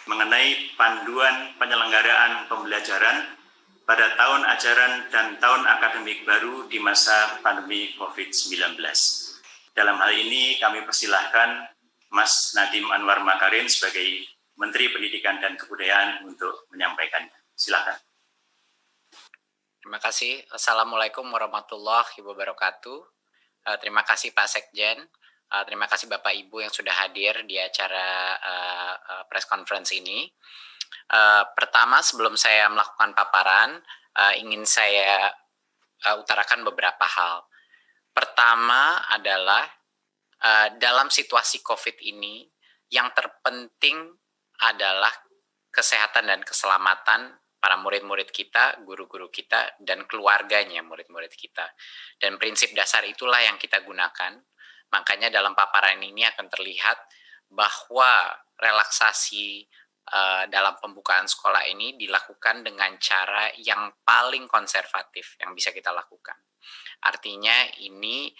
mengenai panduan penyelenggaraan pembelajaran pada tahun ajaran dan tahun akademik baru di masa pandemi COVID-19. Dalam hal ini kami persilahkan Mas Nadiem Anwar Makarim sebagai Menteri Pendidikan dan Kebudayaan untuk menyampaikannya. Silakan. Terima kasih. Assalamualaikum warahmatullahi wabarakatuh. Terima kasih Pak Sekjen. Terima kasih Bapak Ibu yang sudah hadir di acara press conference ini. Pertama, sebelum saya melakukan paparan, ingin saya utarakan beberapa hal. Pertama adalah dalam situasi COVID ini, yang terpenting adalah kesehatan dan keselamatan para murid-murid kita, guru-guru kita, dan keluarganya murid-murid kita. Dan prinsip dasar itulah yang kita gunakan. Makanya dalam paparan ini akan terlihat bahwa relaksasi dalam pembukaan sekolah ini dilakukan dengan cara yang paling konservatif yang bisa kita lakukan. Artinya ini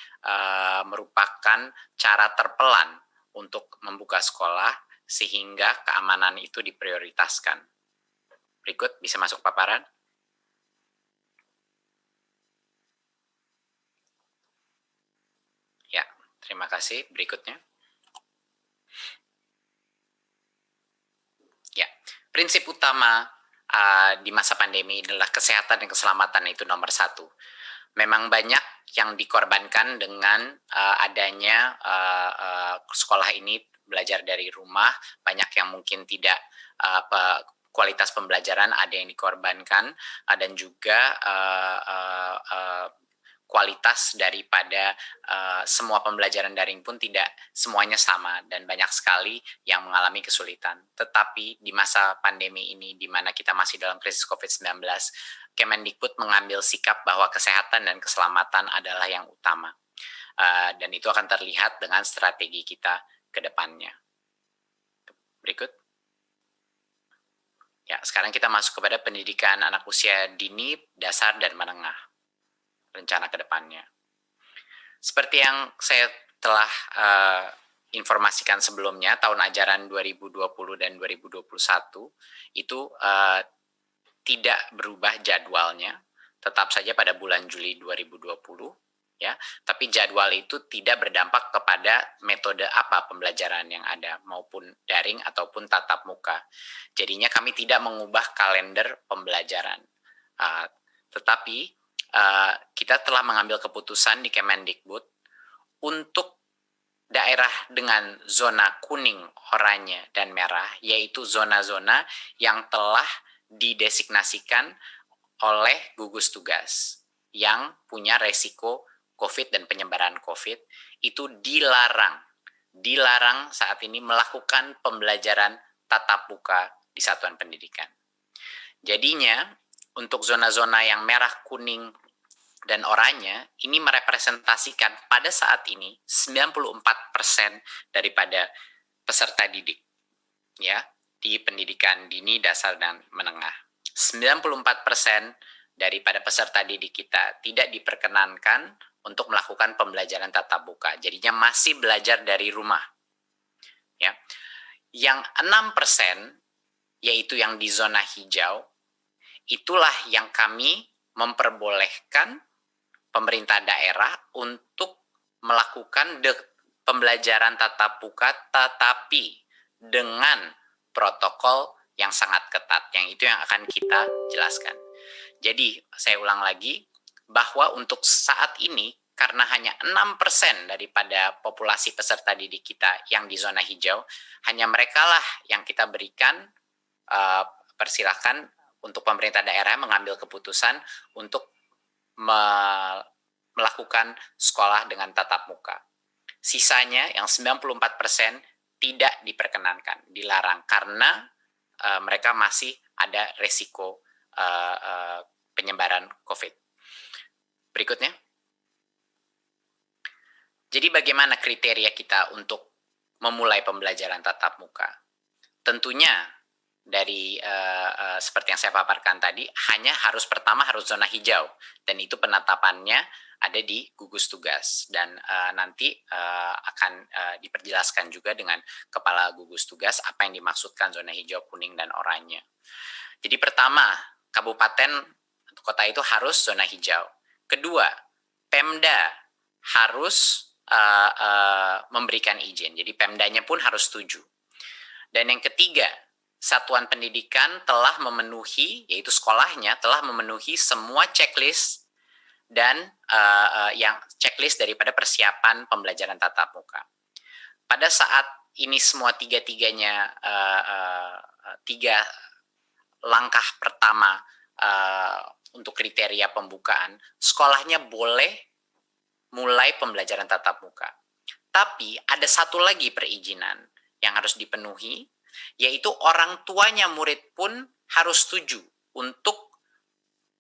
merupakan cara terpelan untuk membuka sekolah sehingga keamanan itu diprioritaskan. Berikut bisa masuk paparan. Ya, terima kasih. Berikutnya. Ya, prinsip utama di masa pandemi adalah kesehatan dan keselamatan itu nomor satu. Memang banyak yang dikorbankan dengan adanya sekolah ini belajar dari rumah, banyak yang mungkin tidak kualitas pembelajaran ada yang dikorbankan, dan juga kualitas daripada semua pembelajaran daring pun tidak semuanya sama dan banyak sekali yang mengalami kesulitan. Tetapi di masa pandemi ini, di mana kita masih dalam krisis COVID-19, Kemendikbud mengambil sikap bahwa kesehatan dan keselamatan adalah yang utama. Dan itu akan terlihat dengan strategi kita ke depannya. Berikut. Ya, sekarang kita masuk kepada pendidikan anak usia dini, dasar, dan menengah. Rencana ke depannya. Seperti yang saya telah informasikan sebelumnya, tahun ajaran 2020 dan 2021 itu tidak berubah jadwalnya, tetap saja pada bulan Juli 2020. Ya, tapi jadwal itu tidak berdampak kepada metode apa pembelajaran yang ada, maupun daring ataupun tatap muka. Jadinya kami tidak mengubah kalender pembelajaran. Tetapi kita telah mengambil keputusan di Kemendikbud untuk daerah dengan zona kuning, oranye, dan merah, yaitu zona-zona yang telah didesignasikan oleh gugus tugas yang punya resiko COVID dan penyebaran COVID, itu dilarang saat ini melakukan pembelajaran tatap muka di satuan pendidikan. Jadinya, untuk zona-zona yang merah, kuning, dan oranye, ini merepresentasikan pada saat ini 94% daripada peserta didik, ya, di pendidikan dini, dasar, dan menengah. 94% daripada peserta didik kita tidak diperkenankan untuk melakukan pembelajaran tatap muka. Jadinya masih belajar dari rumah. Ya. Yang 6%, yaitu yang di zona hijau, itulah yang kami memperbolehkan pemerintah daerah untuk melakukan pembelajaran tatap muka, tetapi dengan protokol yang sangat ketat. Yang itu yang akan kita jelaskan. Jadi, saya ulang lagi, bahwa untuk saat ini, karena hanya 6% daripada populasi peserta didik kita yang di zona hijau, hanya merekalah yang kita berikan persilakan untuk pemerintah daerah mengambil keputusan untuk melakukan sekolah dengan tatap muka. Sisanya yang 94% tidak diperkenankan, dilarang, karena mereka masih ada resiko penyebaran COVID. Berikutnya. Jadi bagaimana kriteria kita untuk memulai pembelajaran tatap muka? Tentunya dari seperti yang saya paparkan tadi, hanya pertama harus zona hijau, dan itu penetapannya ada di gugus tugas, dan nanti akan diperjelaskan juga dengan kepala gugus tugas apa yang dimaksudkan zona hijau, kuning, dan oranye. Jadi pertama, kabupaten atau kota itu harus zona hijau. Kedua, Pemda harus memberikan izin. Jadi Pemdanya pun harus setuju. Dan yang ketiga, satuan pendidikan telah memenuhi, yaitu sekolahnya telah memenuhi semua checklist dan yang checklist daripada persiapan pembelajaran tatap muka. Pada saat ini semua tiga-tiganya tiga langkah pertama untuk kriteria pembukaan, sekolahnya boleh mulai pembelajaran tatap muka. Tapi ada satu lagi perizinan yang harus dipenuhi, yaitu orang tuanya murid pun harus setuju untuk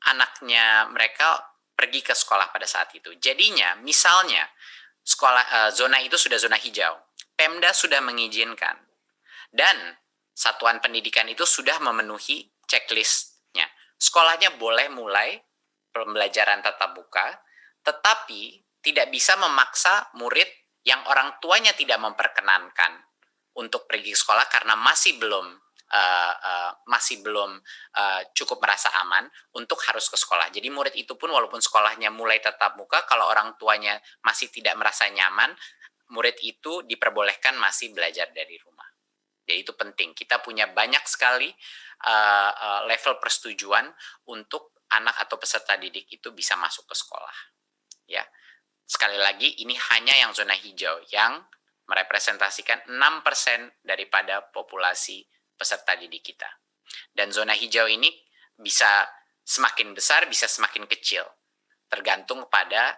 anaknya mereka pergi ke sekolah pada saat itu. Jadinya, misalnya sekolah zona itu sudah zona hijau, Pemda sudah mengizinkan, dan satuan pendidikan itu sudah memenuhi checklistnya. Sekolahnya boleh mulai pembelajaran tatap muka, tetapi tidak bisa memaksa murid yang orang tuanya tidak memperkenankan untuk pergi ke sekolah karena masih belum cukup merasa aman untuk harus ke sekolah. Jadi murid itu pun walaupun sekolahnya mulai tatap muka, kalau orang tuanya masih tidak merasa nyaman, murid itu diperbolehkan masih belajar dari rumah. Jadi itu penting. Kita punya banyak sekali level persetujuan untuk anak atau peserta didik itu bisa masuk ke sekolah. Ya. Sekali lagi, ini hanya yang zona hijau yang merepresentasikan 6% daripada populasi peserta didik kita. Dan zona hijau ini bisa semakin besar, bisa semakin kecil, tergantung pada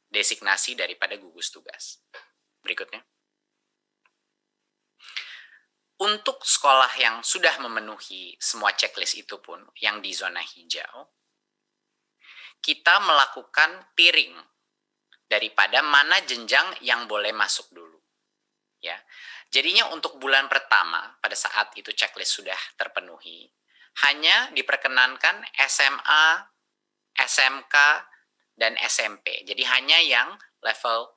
designasi daripada gugus tugas. Berikutnya. Untuk sekolah yang sudah memenuhi semua checklist itu pun, yang di zona hijau, kita melakukan tiering daripada mana jenjang yang boleh masuk dulu. Ya. Jadinya untuk bulan pertama, pada saat itu checklist sudah terpenuhi, hanya diperkenankan SMA, SMK, dan SMP. Jadi hanya yang level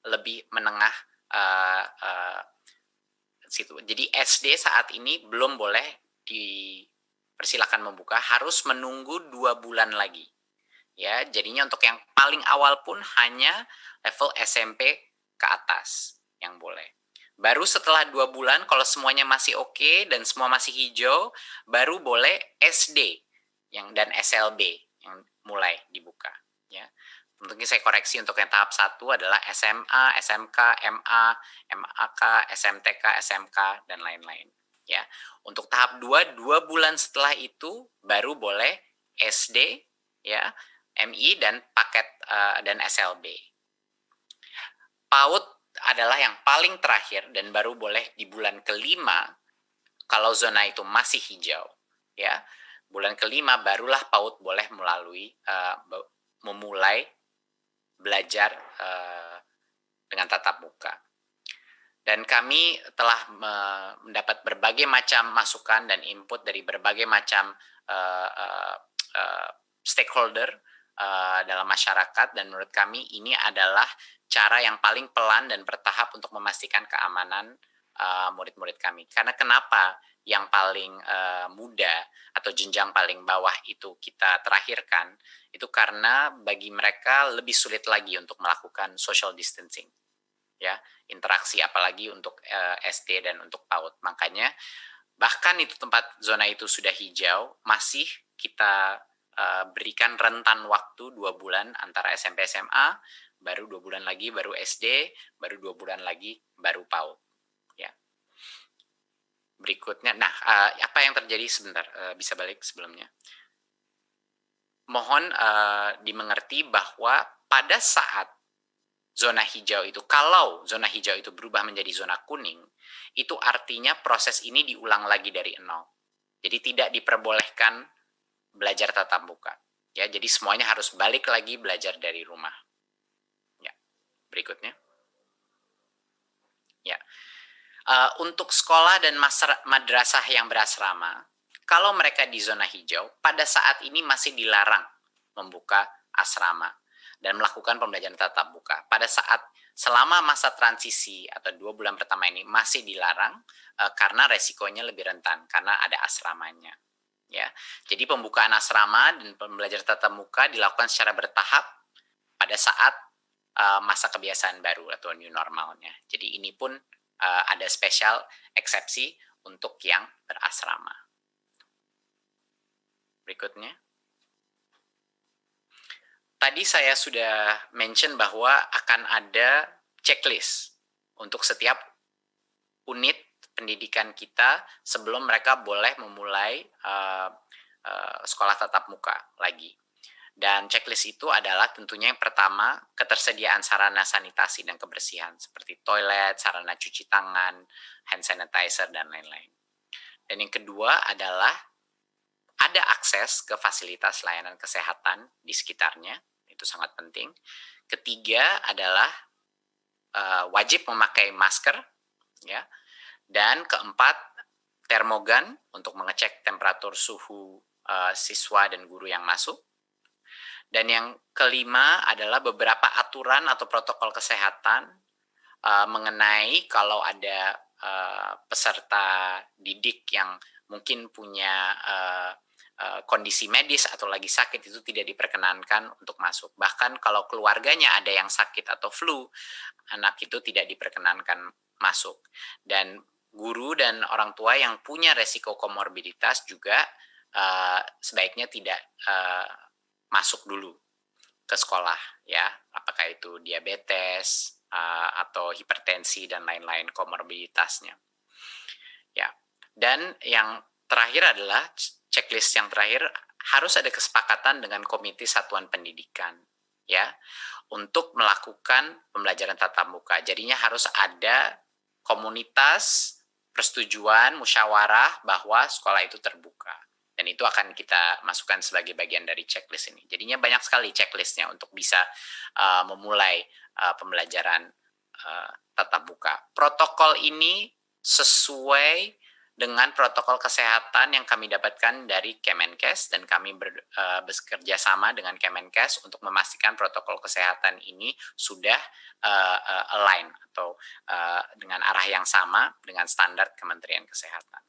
lebih menengah situ. Jadi SD saat ini belum boleh dipersilakan membuka, harus menunggu 2 bulan lagi. Ya, jadinya untuk yang paling awal pun hanya level SMP ke atas yang boleh. Baru setelah 2 bulan, kalau semuanya masih oke dan semua masih hijau, baru boleh SD dan SLB yang mulai dibuka. Ya. Mungkin saya koreksi untuk yang tahap 1 adalah SMA, SMK, MA, MAK, SMTK, SMK, dan lain-lain. Ya. Untuk tahap 2, 2 bulan setelah itu baru boleh SD, ya, MI, dan paket dan SLB. PAUD adalah yang paling terakhir dan baru boleh di bulan kelima kalau zona itu masih hijau. Ya, bulan kelima barulah PAUD boleh memulai belajar dengan tatap muka. Dan kami telah mendapat berbagai macam masukan dan input dari berbagai macam stakeholder dalam masyarakat, dan menurut kami ini adalah cara yang paling pelan dan bertahap untuk memastikan keamanan murid-murid kami. Karena kenapa yang paling muda atau jenjang paling bawah itu kita terakhirkan, itu karena bagi mereka lebih sulit lagi untuk melakukan social distancing, ya, interaksi, apalagi untuk SD dan untuk PAUD. Makanya bahkan itu tempat zona itu sudah hijau, masih kita berikan rentan waktu 2 bulan antara SMP SMA, baru 2 bulan lagi baru SD, baru 2 bulan lagi baru PAUD. Ya. Berikutnya, nah apa yang terjadi sebentar, bisa balik sebelumnya. Mohon dimengerti bahwa pada saat zona hijau itu, kalau zona hijau itu berubah menjadi zona kuning, itu artinya proses ini diulang lagi dari nol. Jadi tidak diperbolehkan belajar tatap muka. Ya, jadi semuanya harus balik lagi belajar dari rumah. Ya, berikutnya. Ya. Untuk sekolah dan madrasah yang berasrama, kalau mereka di zona hijau, pada saat ini masih dilarang membuka asrama dan melakukan pembelajaran tatap muka. Pada saat selama masa transisi atau 2 bulan pertama ini masih dilarang karena resikonya lebih rentan karena ada asramanya. Ya, jadi pembukaan asrama dan pembelajaran tatap muka dilakukan secara bertahap pada saat masa kebiasaan baru atau new normalnya. Jadi ini pun ada spesial eksepsi untuk yang berasrama. Berikutnya. Tadi saya sudah mention bahwa akan ada checklist untuk setiap unit pendidikan kita sebelum mereka boleh memulai sekolah tatap muka lagi. Dan checklist itu adalah tentunya yang pertama, ketersediaan sarana sanitasi dan kebersihan seperti toilet, sarana cuci tangan, hand sanitizer, dan lain-lain. Dan yang kedua adalah ada akses ke fasilitas layanan kesehatan di sekitarnya, itu sangat penting. Ketiga adalah wajib memakai masker, ya. Dan keempat, termogan untuk mengecek temperatur suhu siswa dan guru yang masuk. Dan yang kelima adalah beberapa aturan atau protokol kesehatan mengenai kalau ada peserta didik yang mungkin punya kondisi medis atau lagi sakit, itu tidak diperkenankan untuk masuk. Bahkan kalau keluarganya ada yang sakit atau flu, anak itu tidak diperkenankan masuk. Dan guru dan orang tua yang punya resiko komorbiditas juga sebaiknya tidak masuk dulu ke sekolah, ya, apakah itu diabetes atau hipertensi dan lain-lain komorbiditasnya, ya. Dan yang terakhir adalah checklist yang terakhir, harus ada kesepakatan dengan komite satuan pendidikan, ya, untuk melakukan pembelajaran tatap muka. Jadinya harus ada komunitas persetujuan musyawarah bahwa sekolah itu terbuka. Dan itu akan kita masukkan sebagai bagian dari checklist ini. Jadinya banyak sekali checklistnya untuk bisa memulai pembelajaran tatap muka. Protokol ini sesuai dengan protokol kesehatan yang kami dapatkan dari Kemenkes, dan kami bekerja sama dengan Kemenkes untuk memastikan protokol kesehatan ini sudah align atau dengan arah yang sama dengan standar Kementerian Kesehatan.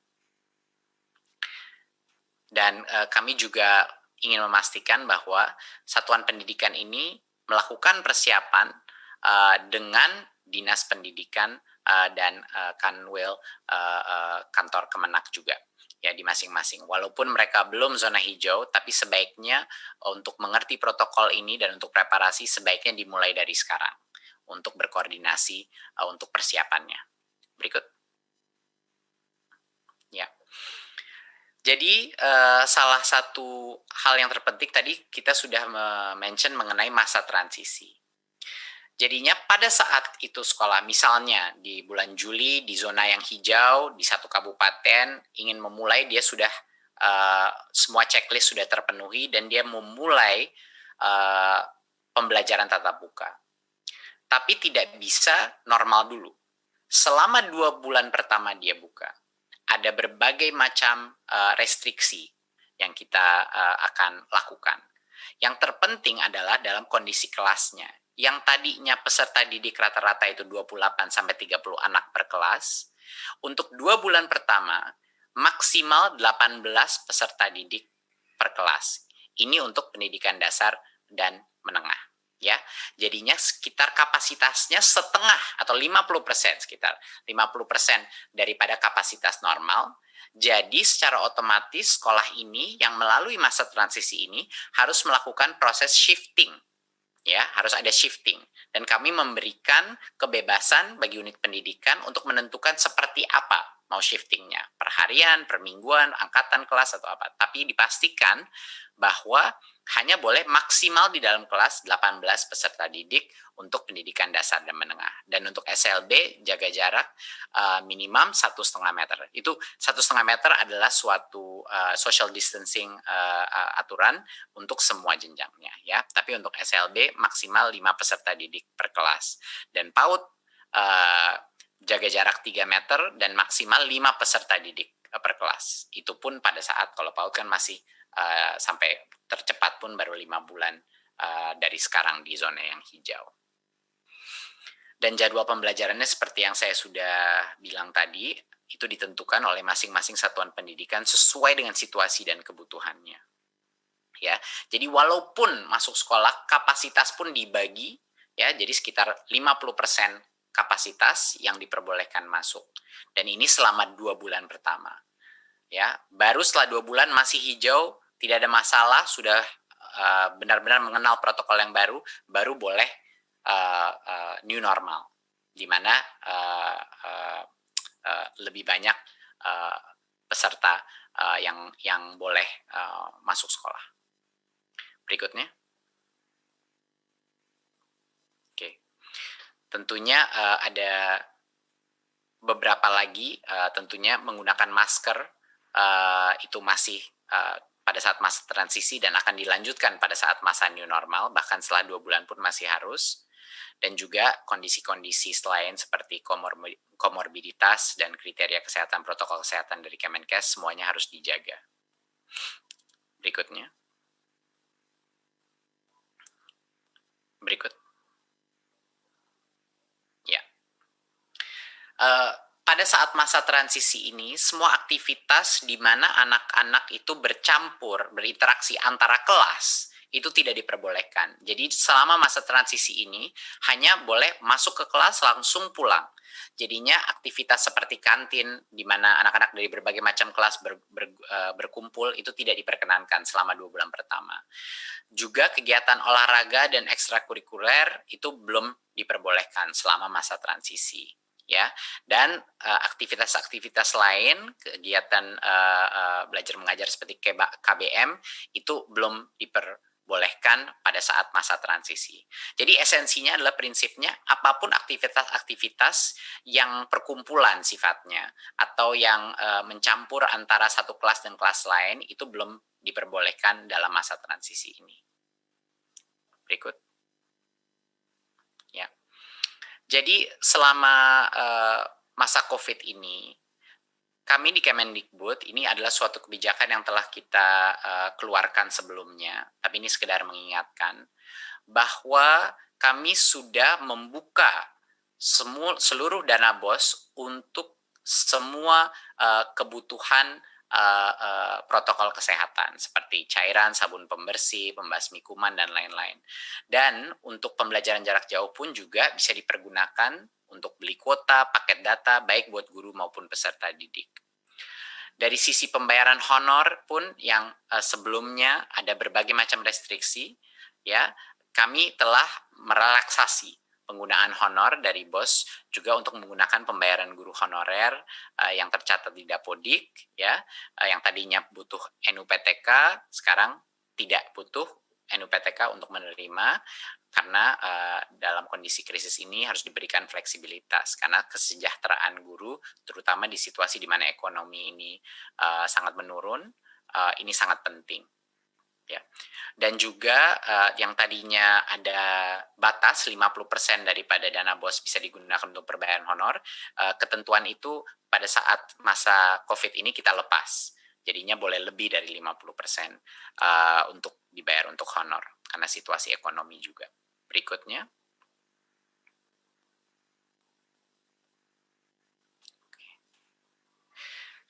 Dan kami juga ingin memastikan bahwa satuan pendidikan ini melakukan persiapan dengan Dinas Pendidikan dan Kanwil kantor Kemenak juga, ya, di masing-masing. Walaupun mereka belum zona hijau, tapi sebaiknya untuk mengerti protokol ini dan untuk preparasi sebaiknya dimulai dari sekarang untuk berkoordinasi untuk persiapannya. Berikut. Ya. Jadi salah satu hal yang terpenting tadi kita sudah mention mengenai masa transisi. Jadinya pada saat itu sekolah, misalnya di bulan Juli di zona yang hijau di satu kabupaten ingin memulai, dia sudah semua checklist sudah terpenuhi dan dia memulai pembelajaran tatap muka. Tapi tidak bisa normal dulu. Selama 2 bulan pertama dia buka, ada berbagai macam restriksi yang kita akan lakukan. Yang terpenting adalah dalam kondisi kelasnya. Yang tadinya peserta didik rata-rata itu 28-30 anak per kelas, untuk 2 bulan pertama maksimal 18 peserta didik per kelas. Ini untuk pendidikan dasar dan menengah, ya. Jadinya sekitar kapasitasnya setengah atau 50%, sekitar 50% daripada kapasitas normal. Jadi secara otomatis sekolah ini yang melalui masa transisi ini harus melakukan proses shifting, ya, harus ada shifting. Dan kami memberikan kebebasan bagi unit pendidikan untuk menentukan seperti apa mau shiftingnya, per harian, per mingguan, angkatan kelas atau apa. Tapi dipastikan bahwa hanya boleh maksimal di dalam kelas 18 peserta didik untuk pendidikan dasar dan menengah. Dan untuk SLB jaga jarak minimum 1,5 meter. Itu 1,5 meter adalah suatu social distancing aturan untuk semua jenjangnya, ya. Tapi untuk SLB maksimal 5 peserta didik per kelas. Dan PAUD jaga jarak 3 meter, dan maksimal 5 peserta didik per kelas. Itu pun pada saat kalau PAUD kan masih sampai tercepat pun baru 5 bulan dari sekarang di zona yang hijau. Dan jadwal pembelajarannya seperti yang saya sudah bilang tadi, itu ditentukan oleh masing-masing satuan pendidikan sesuai dengan situasi dan kebutuhannya. Ya, jadi walaupun masuk sekolah, kapasitas pun dibagi, ya, jadi sekitar 50% kapasitas yang diperbolehkan masuk. Dan ini selama 2 bulan pertama. Ya, baru setelah 2 bulan masih hijau, tidak ada masalah, sudah benar-benar mengenal protokol yang baru boleh new normal, di mana lebih banyak peserta yang boleh masuk sekolah. Berikutnya. Oke. Tentunya ada beberapa lagi, tentunya menggunakan masker itu masih pada saat masa transisi dan akan dilanjutkan pada saat masa new normal, bahkan setelah 2 bulan pun masih harus. Dan juga kondisi-kondisi selain seperti komorbiditas dan kriteria kesehatan, protokol kesehatan dari Kemenkes, semuanya harus dijaga. Berikutnya. Berikut. Ya. Pada saat masa transisi ini, semua aktivitas di mana anak-anak itu bercampur, berinteraksi antara kelas, itu tidak diperbolehkan. Jadi selama masa transisi ini, hanya boleh masuk ke kelas langsung pulang. Jadinya aktivitas seperti kantin, di mana anak-anak dari berbagai macam kelas berkumpul, itu tidak diperkenankan selama 2 bulan pertama. Juga kegiatan olahraga dan ekstrakurikuler itu belum diperbolehkan selama masa transisi. Ya, dan aktivitas-aktivitas lain, kegiatan belajar mengajar seperti KBM itu belum diperbolehkan pada saat masa transisi. Jadi esensinya adalah prinsipnya apapun aktivitas-aktivitas yang perkumpulan sifatnya atau yang mencampur antara satu kelas dan kelas lain itu belum diperbolehkan dalam masa transisi ini. Berikut. Ya. Jadi selama masa COVID ini, kami di Kemendikbud, ini adalah suatu kebijakan yang telah kita keluarkan sebelumnya, tapi ini sekedar mengingatkan, bahwa kami sudah membuka seluruh dana BOS untuk semua kebutuhan protokol kesehatan seperti cairan, sabun pembersih, pembasmi kuman, dan lain-lain. Dan untuk pembelajaran jarak jauh pun juga bisa dipergunakan untuk beli kuota, paket data, baik buat guru maupun peserta didik. Dari sisi pembayaran honor pun yang sebelumnya ada berbagai macam restriksi, ya, kami telah merelaksasi penggunaan honor dari BOS juga untuk menggunakan pembayaran guru honorer yang tercatat di Dapodik, ya, yang tadinya butuh NUPTK, sekarang tidak butuh NUPTK untuk menerima, karena dalam kondisi krisis ini harus diberikan fleksibilitas, karena kesejahteraan guru, terutama di situasi di mana ekonomi ini sangat menurun, ini sangat penting. Ya. Dan juga yang tadinya ada batas 50% daripada dana BOS bisa digunakan untuk pembayaran honor, ketentuan itu pada saat masa COVID ini kita lepas. Jadinya boleh lebih dari 50% untuk dibayar untuk honor, karena situasi ekonomi juga. Berikutnya.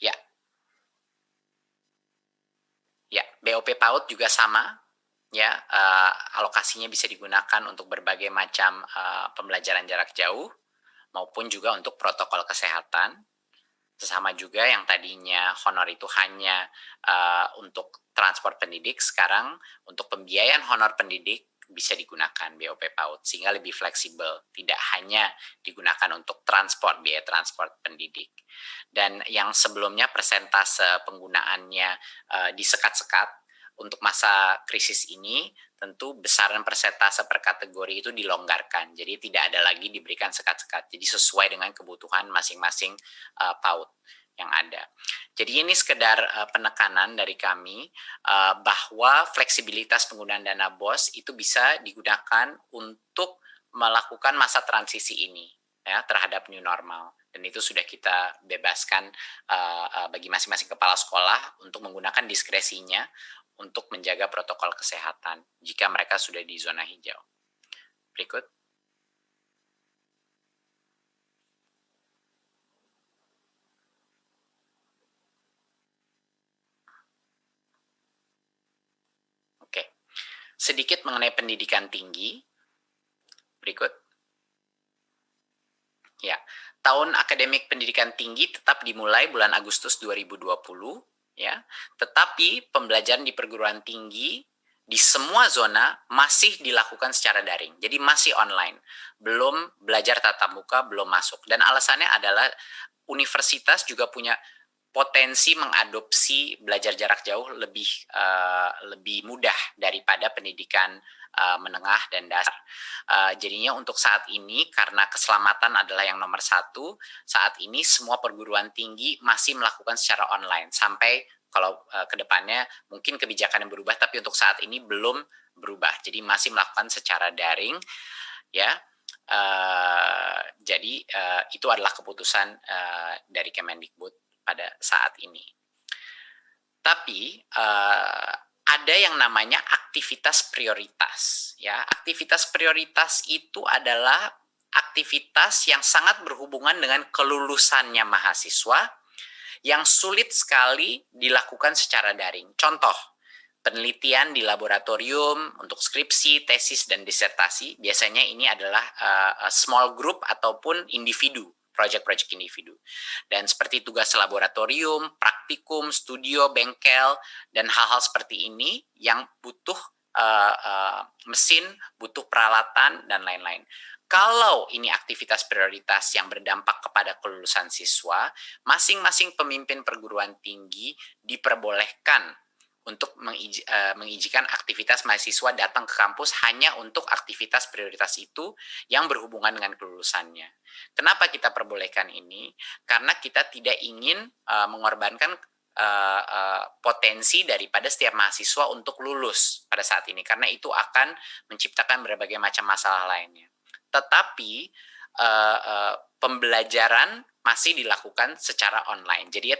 Ya. Ya, BOP PAUD juga sama, ya, alokasinya bisa digunakan untuk berbagai macam pembelajaran jarak jauh maupun juga untuk protokol kesehatan. Sesama juga yang tadinya honor itu hanya untuk transport pendidik, sekarang untuk pembiayaan honor pendidik bisa digunakan BOP PAUD, sehingga lebih fleksibel, tidak hanya digunakan untuk transport, biaya transport pendidik. Dan yang sebelumnya persentase penggunaannya disekat-sekat, untuk masa krisis ini tentu besaran persentase per kategori itu dilonggarkan, jadi tidak ada lagi diberikan sekat-sekat, jadi sesuai dengan kebutuhan masing-masing PAUD yang ada. Jadi ini sekedar penekanan dari kami bahwa fleksibilitas penggunaan dana BOS itu bisa digunakan untuk melakukan masa transisi ini. ya terhadap new normal, dan itu sudah kita bebaskan bagi masing-masing kepala sekolah untuk menggunakan diskresinya untuk menjaga protokol kesehatan jika mereka sudah di zona hijau. Berikut. Oke, sedikit mengenai pendidikan tinggi. Berikut. Ya, tahun akademik pendidikan tinggi tetap dimulai bulan Agustus 2020, ya. Tetapi pembelajaran di perguruan tinggi di semua zona masih dilakukan secara daring. Jadi masih online. Belum belajar tatap muka, belum masuk. Dan alasannya adalah universitas juga punya potensi mengadopsi belajar jarak jauh lebih mudah daripada pendidikan menengah dan dasar. Jadinya untuk saat ini, karena keselamatan adalah yang nomor satu, saat ini semua perguruan tinggi masih melakukan secara online. Sampai kalau ke depannya mungkin kebijakan yang berubah, tapi untuk saat ini belum berubah. Jadi masih melakukan secara daring, ya. Jadi itu adalah keputusan dari Kemendikbud pada saat ini. Tapi ada yang namanya aktivitas prioritas, ya. Aktivitas prioritas itu adalah aktivitas yang sangat berhubungan dengan kelulusannya mahasiswa yang sulit sekali dilakukan secara daring. Contoh, penelitian di laboratorium untuk skripsi, tesis, dan disertasi, biasanya ini adalah small group ataupun individu, project-project individu. Dan seperti tugas laboratorium, praktikum, studio, bengkel, dan hal-hal seperti ini yang butuh mesin, butuh peralatan, dan lain-lain. Kalau ini aktivitas prioritas yang berdampak kepada kelulusan siswa, masing-masing pemimpin perguruan tinggi diperbolehkan untuk mengizinkan aktivitas mahasiswa datang ke kampus hanya untuk aktivitas prioritas itu yang berhubungan dengan kelulusannya. Kenapa kita perbolehkan ini? Karena kita tidak ingin mengorbankan potensi daripada setiap mahasiswa untuk lulus pada saat ini, karena itu akan menciptakan berbagai macam masalah lainnya. Tetapi pembelajaran masih dilakukan secara online. Jadi ya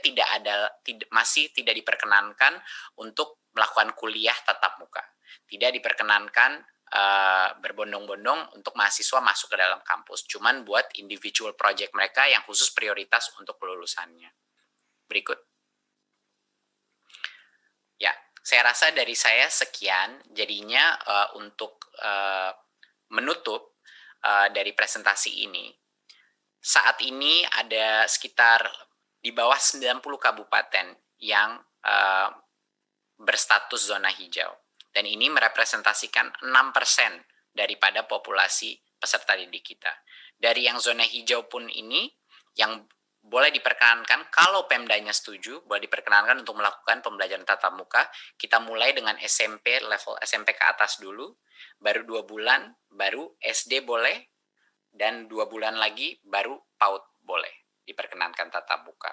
masih tidak diperkenankan untuk melakukan kuliah tatap muka. Tidak diperkenankan berbondong-bondong untuk mahasiswa masuk ke dalam kampus. Cuman buat individual project mereka yang khusus prioritas untuk kelulusannya. Berikut. Ya, saya rasa dari saya sekian. Jadinya untuk menutup dari presentasi ini, saat ini ada sekitar di bawah 90 kabupaten yang berstatus zona hijau. Dan ini merepresentasikan 6% daripada populasi peserta didik kita. Dari yang zona hijau pun ini, yang boleh diperkenankan, kalau Pemdanya setuju, boleh diperkenankan untuk melakukan pembelajaran tatap muka. Kita mulai dengan SMP, level SMP ke atas dulu, baru 2 bulan, baru SD boleh, dan 2 bulan lagi baru PAUD boleh diperkenankan tatap muka.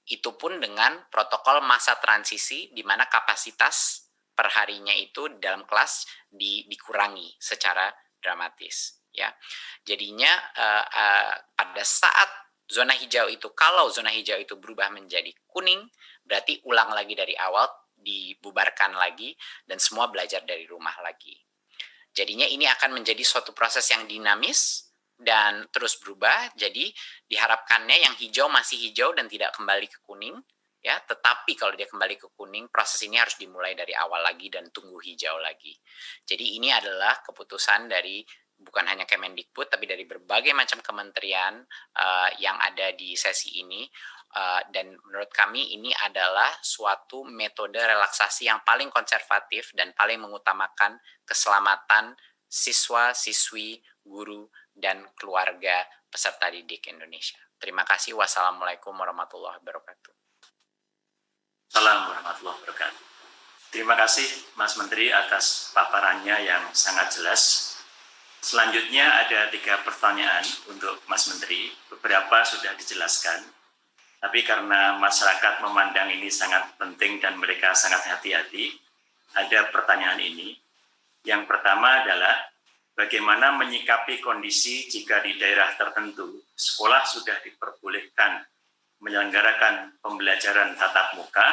Itu pun dengan protokol masa transisi di mana kapasitas perharinya itu dalam kelas dikurangi secara dramatis, ya. Jadinya pada saat zona hijau itu, kalau zona hijau itu berubah menjadi kuning, berarti ulang lagi dari awal, dibubarkan lagi, dan semua belajar dari rumah lagi. Jadinya ini akan menjadi suatu proses yang dinamis dan terus berubah. Jadi diharapkannya yang hijau masih hijau dan tidak kembali ke kuning, ya. Tetapi kalau dia kembali ke kuning, proses ini harus dimulai dari awal lagi dan tunggu hijau lagi. Jadi ini adalah keputusan dari bukan hanya Kemendikbud, tapi dari berbagai macam kementerian yang ada di sesi ini. Dan menurut kami ini adalah suatu metode relaksasi yang paling konservatif dan paling mengutamakan keselamatan siswa, siswi, guru, dan keluarga peserta didik Indonesia. Terima kasih. Wassalamualaikum warahmatullahi wabarakatuh. Assalamualaikum warahmatullahi wabarakatuh. Terima kasih Mas Menteri atas paparannya yang sangat jelas. Selanjutnya ada 3 pertanyaan untuk Mas Menteri. Beberapa sudah dijelaskan, tapi karena masyarakat memandang ini sangat penting dan mereka sangat hati-hati, ada pertanyaan ini. Yang pertama adalah, bagaimana menyikapi kondisi jika di daerah tertentu sekolah sudah diperbolehkan menyelenggarakan pembelajaran tatap muka,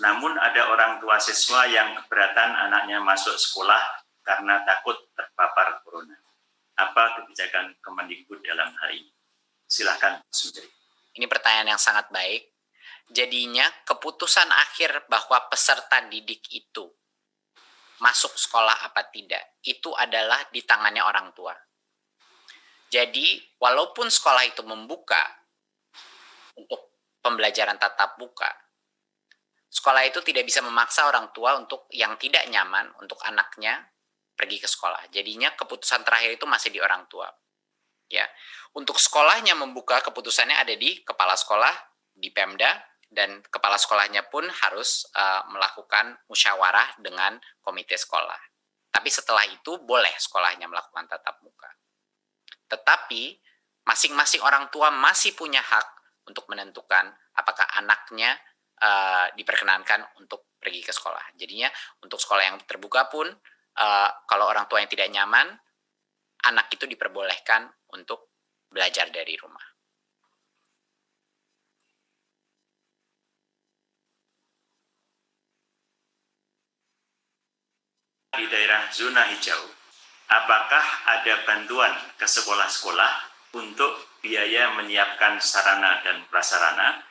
namun ada orang tua siswa yang keberatan anaknya masuk sekolah karena takut terpapar corona. Apa kebijakan Kemendikbud dalam hal ini? Silakan, Mas Menteri. Ini pertanyaan yang sangat baik. Jadinya keputusan akhir bahwa peserta didik itu masuk sekolah apa tidak, itu adalah di tangannya orang tua. Jadi, walaupun sekolah itu membuka untuk pembelajaran tatap muka, sekolah itu tidak bisa memaksa orang tua untuk yang tidak nyaman untuk anaknya pergi ke sekolah. Jadinya keputusan terakhir itu masih di orang tua. Ya, untuk sekolahnya membuka, keputusannya ada di kepala sekolah, di Pemda, dan kepala sekolahnya pun harus melakukan musyawarah dengan komite sekolah. Tapi setelah itu boleh sekolahnya melakukan tatap muka. Tetapi masing-masing orang tua masih punya hak untuk menentukan apakah anaknya diperkenankan untuk pergi ke sekolah. Jadinya untuk sekolah yang terbuka pun kalau orang tua yang tidak nyaman, anak itu diperbolehkan untuk belajar dari rumah. Di daerah zona hijau, apakah ada bantuan ke sekolah-sekolah untuk biaya menyiapkan sarana dan prasarana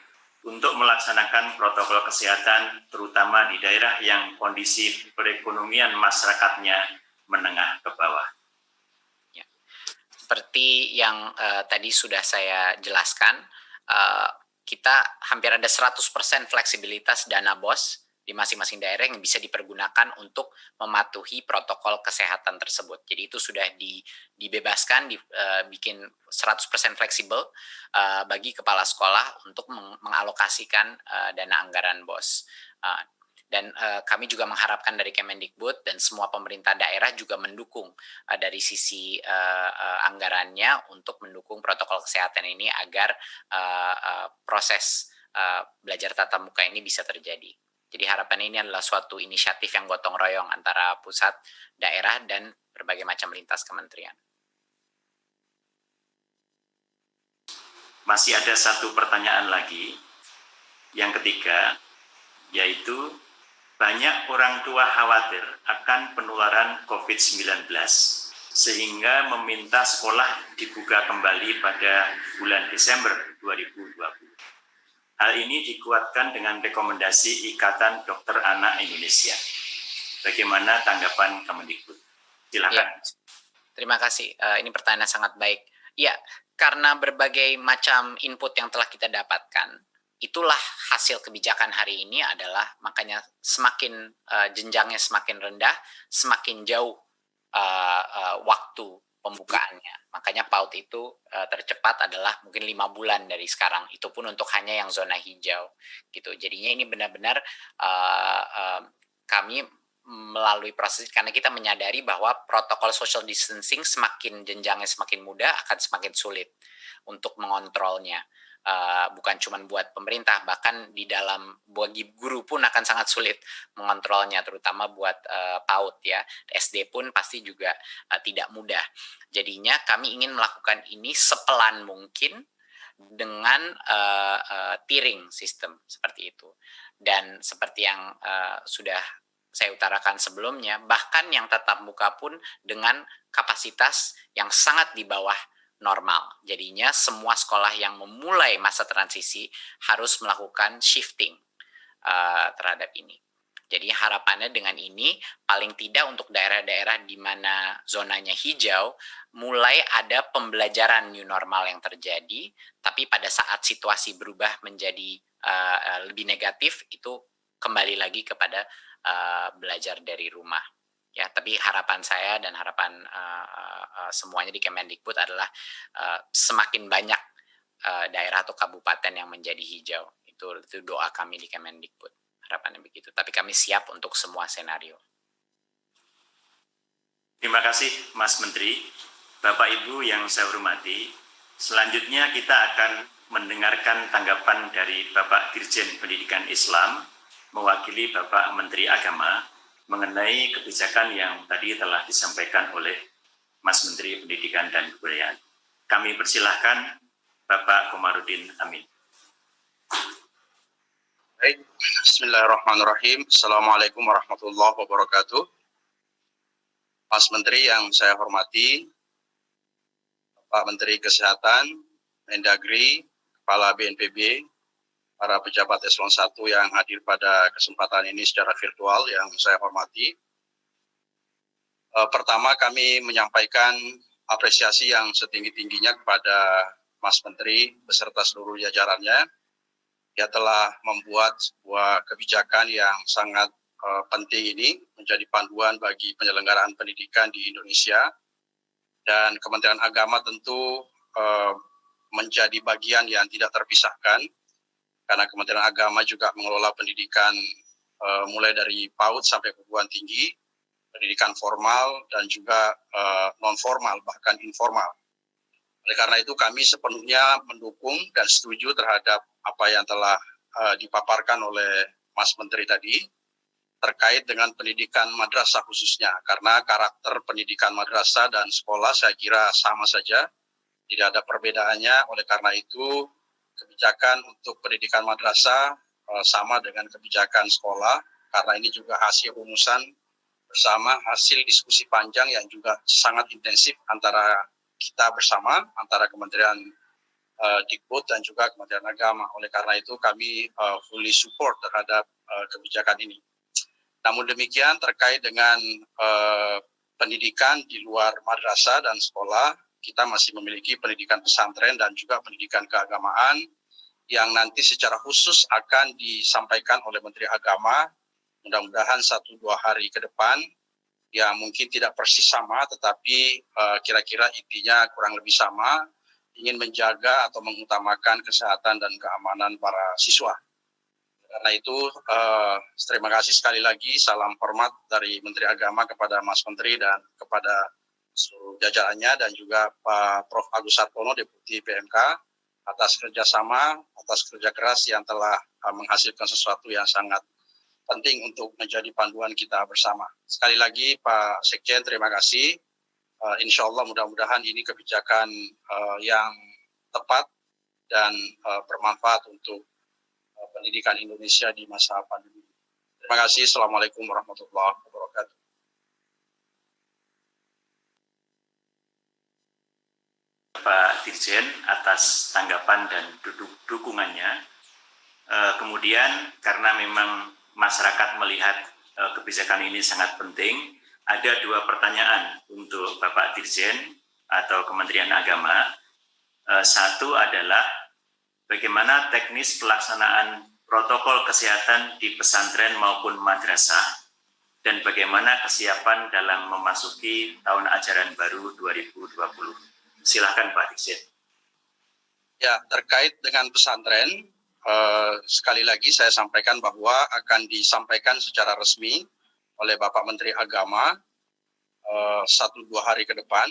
untuk melaksanakan protokol kesehatan, terutama di daerah yang kondisi perekonomian masyarakatnya menengah ke bawah? Ya. Seperti yang tadi sudah saya jelaskan, kita hampir ada 100% fleksibilitas dana BOS di masing-masing daerah yang bisa dipergunakan untuk mematuhi protokol kesehatan tersebut. Jadi itu sudah dibebaskan, dibikin 100% fleksibel bagi kepala sekolah untuk mengalokasikan dana anggaran BOS. Dan kami juga mengharapkan dari Kemendikbud dan semua pemerintah daerah juga mendukung dari sisi anggarannya untuk mendukung protokol kesehatan ini agar proses belajar tatap muka ini bisa terjadi. Jadi harapan ini adalah suatu inisiatif yang gotong royong antara pusat, daerah, dan berbagai macam lintas kementerian. Masih ada satu pertanyaan lagi. Yang ketiga, yaitu banyak orang tua khawatir akan penularan COVID-19 sehingga meminta sekolah dibuka kembali pada bulan Desember 2020. Hal ini dikuatkan dengan rekomendasi Ikatan Dokter Anak Indonesia. Bagaimana tanggapan Kemendikbud? Silakan. Ya, terima kasih. Ini pertanyaan sangat baik. Ya, karena berbagai macam input yang telah kita dapatkan, itulah hasil kebijakan hari ini adalah makanya semakin jenjangnya semakin rendah, semakin jauh waktu pembukaannya. Makanya PAUD itu tercepat adalah mungkin 5 bulan dari sekarang. Itu pun untuk hanya yang zona hijau. Gitu. Jadinya ini benar-benar kami melalui proses karena kita menyadari bahwa protokol social distancing semakin jenjangnya semakin mudah akan semakin sulit untuk mengontrolnya. Bukan cuma buat pemerintah, bahkan di dalam bagi guru pun akan sangat sulit mengontrolnya, terutama buat PAUD ya. SD pun pasti juga tidak mudah. Jadinya kami ingin melakukan ini sepelan mungkin dengan tiering sistem seperti itu. Dan seperti yang sudah saya utarakan sebelumnya, bahkan yang tatap muka pun dengan kapasitas yang sangat di bawah normal. Jadinya semua sekolah yang memulai masa transisi harus melakukan shifting terhadap ini. Jadi harapannya dengan ini paling tidak untuk daerah-daerah di mana zonanya hijau mulai ada pembelajaran new normal yang terjadi, tapi pada saat situasi berubah menjadi lebih negatif itu kembali lagi kepada belajar dari rumah. Ya, tapi harapan saya dan harapan semuanya di Kemendikbud adalah semakin banyak daerah atau kabupaten yang menjadi hijau. Itu doa kami di Kemendikbud. Harapannya begitu. Tapi kami siap untuk semua senario. Terima kasih, Mas Menteri. Bapak Ibu yang saya hormati, selanjutnya kita akan mendengarkan tanggapan dari Bapak Dirjen Pendidikan Islam mewakili Bapak Menteri Agama mengenai kebijakan yang tadi telah disampaikan oleh Mas Menteri Pendidikan dan Kebudayaan. Kami persilahkan Bapak Komarudin Amin. Baik, bismillahirrahmanirrahim. Assalamualaikum warahmatullahi wabarakatuh. Mas Menteri yang saya hormati, Pak Menteri Kesehatan, Mendagri, Kepala BNPB, para pejabat eselon 1 yang hadir pada kesempatan ini secara virtual yang saya hormati. Pertama, kami menyampaikan apresiasi yang setinggi-tingginya kepada Mas Menteri beserta seluruh jajarannya. Dia telah membuat sebuah kebijakan yang sangat penting ini menjadi panduan bagi penyelenggaraan pendidikan di Indonesia, dan Kementerian Agama tentu menjadi bagian yang tidak terpisahkan karena Kementerian Agama juga mengelola pendidikan mulai dari PAUD sampai perguruan tinggi, pendidikan formal dan juga non formal bahkan informal. Oleh karena itu kami sepenuhnya mendukung dan setuju terhadap apa yang telah dipaparkan oleh Mas Menteri tadi terkait dengan pendidikan madrasah khususnya, karena karakter pendidikan madrasah dan sekolah saya kira sama saja, tidak ada perbedaannya. Oleh karena itu kebijakan untuk pendidikan madrasah sama dengan kebijakan sekolah, karena ini juga hasil rumusan bersama, hasil diskusi panjang yang juga sangat intensif antara kita bersama, antara Kementerian Dikbud dan juga Kementerian Agama. Oleh karena itu kami fully support terhadap kebijakan ini. Namun demikian terkait dengan pendidikan di luar madrasah dan sekolah, kita masih memiliki pendidikan pesantren dan juga pendidikan keagamaan yang nanti secara khusus akan disampaikan oleh Menteri Agama, mudah-mudahan 1-2 hari ke depan, yang mungkin tidak persis sama, tetapi kira-kira intinya kurang lebih sama, ingin menjaga atau mengutamakan kesehatan dan keamanan para siswa. Karena itu, terima kasih sekali lagi, salam hormat dari Menteri Agama kepada Mas Menteri dan kepada seluruh jajarannya, dan juga Pak Prof. Agus Sartono, Deputi PMK, atas kerjasama, atas kerja keras yang telah menghasilkan sesuatu yang sangat penting untuk menjadi panduan kita bersama. Sekali lagi Pak Sekjen, terima kasih. Insya Allah mudah-mudahan ini kebijakan yang tepat dan bermanfaat untuk pendidikan Indonesia di masa pandemi. Terima kasih. Assalamualaikum warahmatullahi wabarakatuh. Pak Dirjen atas tanggapan dan dukungannya. Kemudian karena memang masyarakat melihat kebijakan ini sangat penting, ada 2 pertanyaan untuk Bapak Dirjen atau Kementerian Agama. Satu adalah bagaimana teknis pelaksanaan protokol kesehatan di pesantren maupun madrasah, dan bagaimana kesiapan dalam memasuki tahun ajaran baru 2020. Silakan Pak Dirjen. Ya, terkait dengan pesantren, sekali lagi saya sampaikan bahwa akan disampaikan secara resmi oleh Bapak Menteri Agama 1-2 hari ke depan,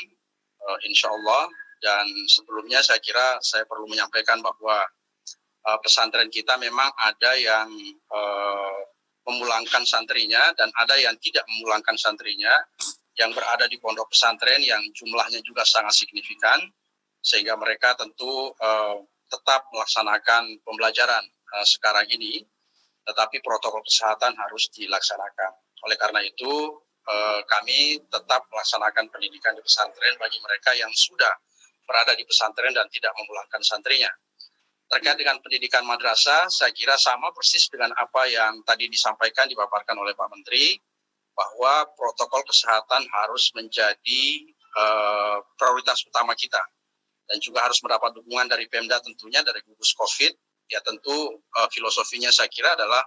insya Allah. Dan sebelumnya saya kira saya perlu menyampaikan bahwa pesantren kita memang ada yang memulangkan santrinya dan ada yang tidak memulangkan santrinya, yang berada di pondok pesantren yang jumlahnya juga sangat signifikan, sehingga mereka tentu tetap melaksanakan pembelajaran sekarang ini, tetapi protokol kesehatan harus dilaksanakan. Oleh karena itu kami tetap melaksanakan pendidikan di pesantren bagi mereka yang sudah berada di pesantren dan tidak memulangkan santrinya. Terkait dengan pendidikan madrasah, saya kira sama persis dengan apa yang tadi disampaikan, dipaparkan oleh Pak Menteri, bahwa protokol kesehatan harus menjadi prioritas utama kita. Dan juga harus mendapat dukungan dari Pemda tentunya, dari gugus COVID. Ya tentu filosofinya saya kira adalah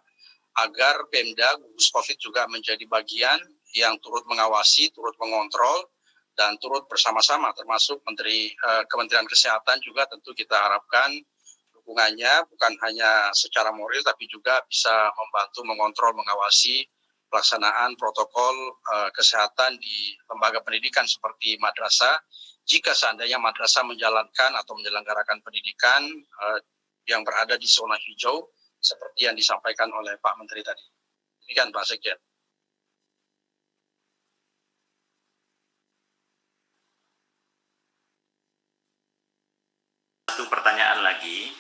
agar Pemda, gugus COVID juga menjadi bagian yang turut mengawasi, turut mengontrol, dan turut bersama-sama, termasuk Kementerian Kesehatan juga tentu kita harapkan dukungannya bukan hanya secara moral, tapi juga bisa membantu mengontrol, mengawasi pelaksanaan protokol kesehatan di lembaga pendidikan seperti madrasah, jika seandainya madrasah menjalankan atau menyelenggarakan pendidikan yang berada di zona hijau, seperti yang disampaikan oleh Pak Menteri tadi. Demikian Pak Sekjen. satu pertanyaan lagi,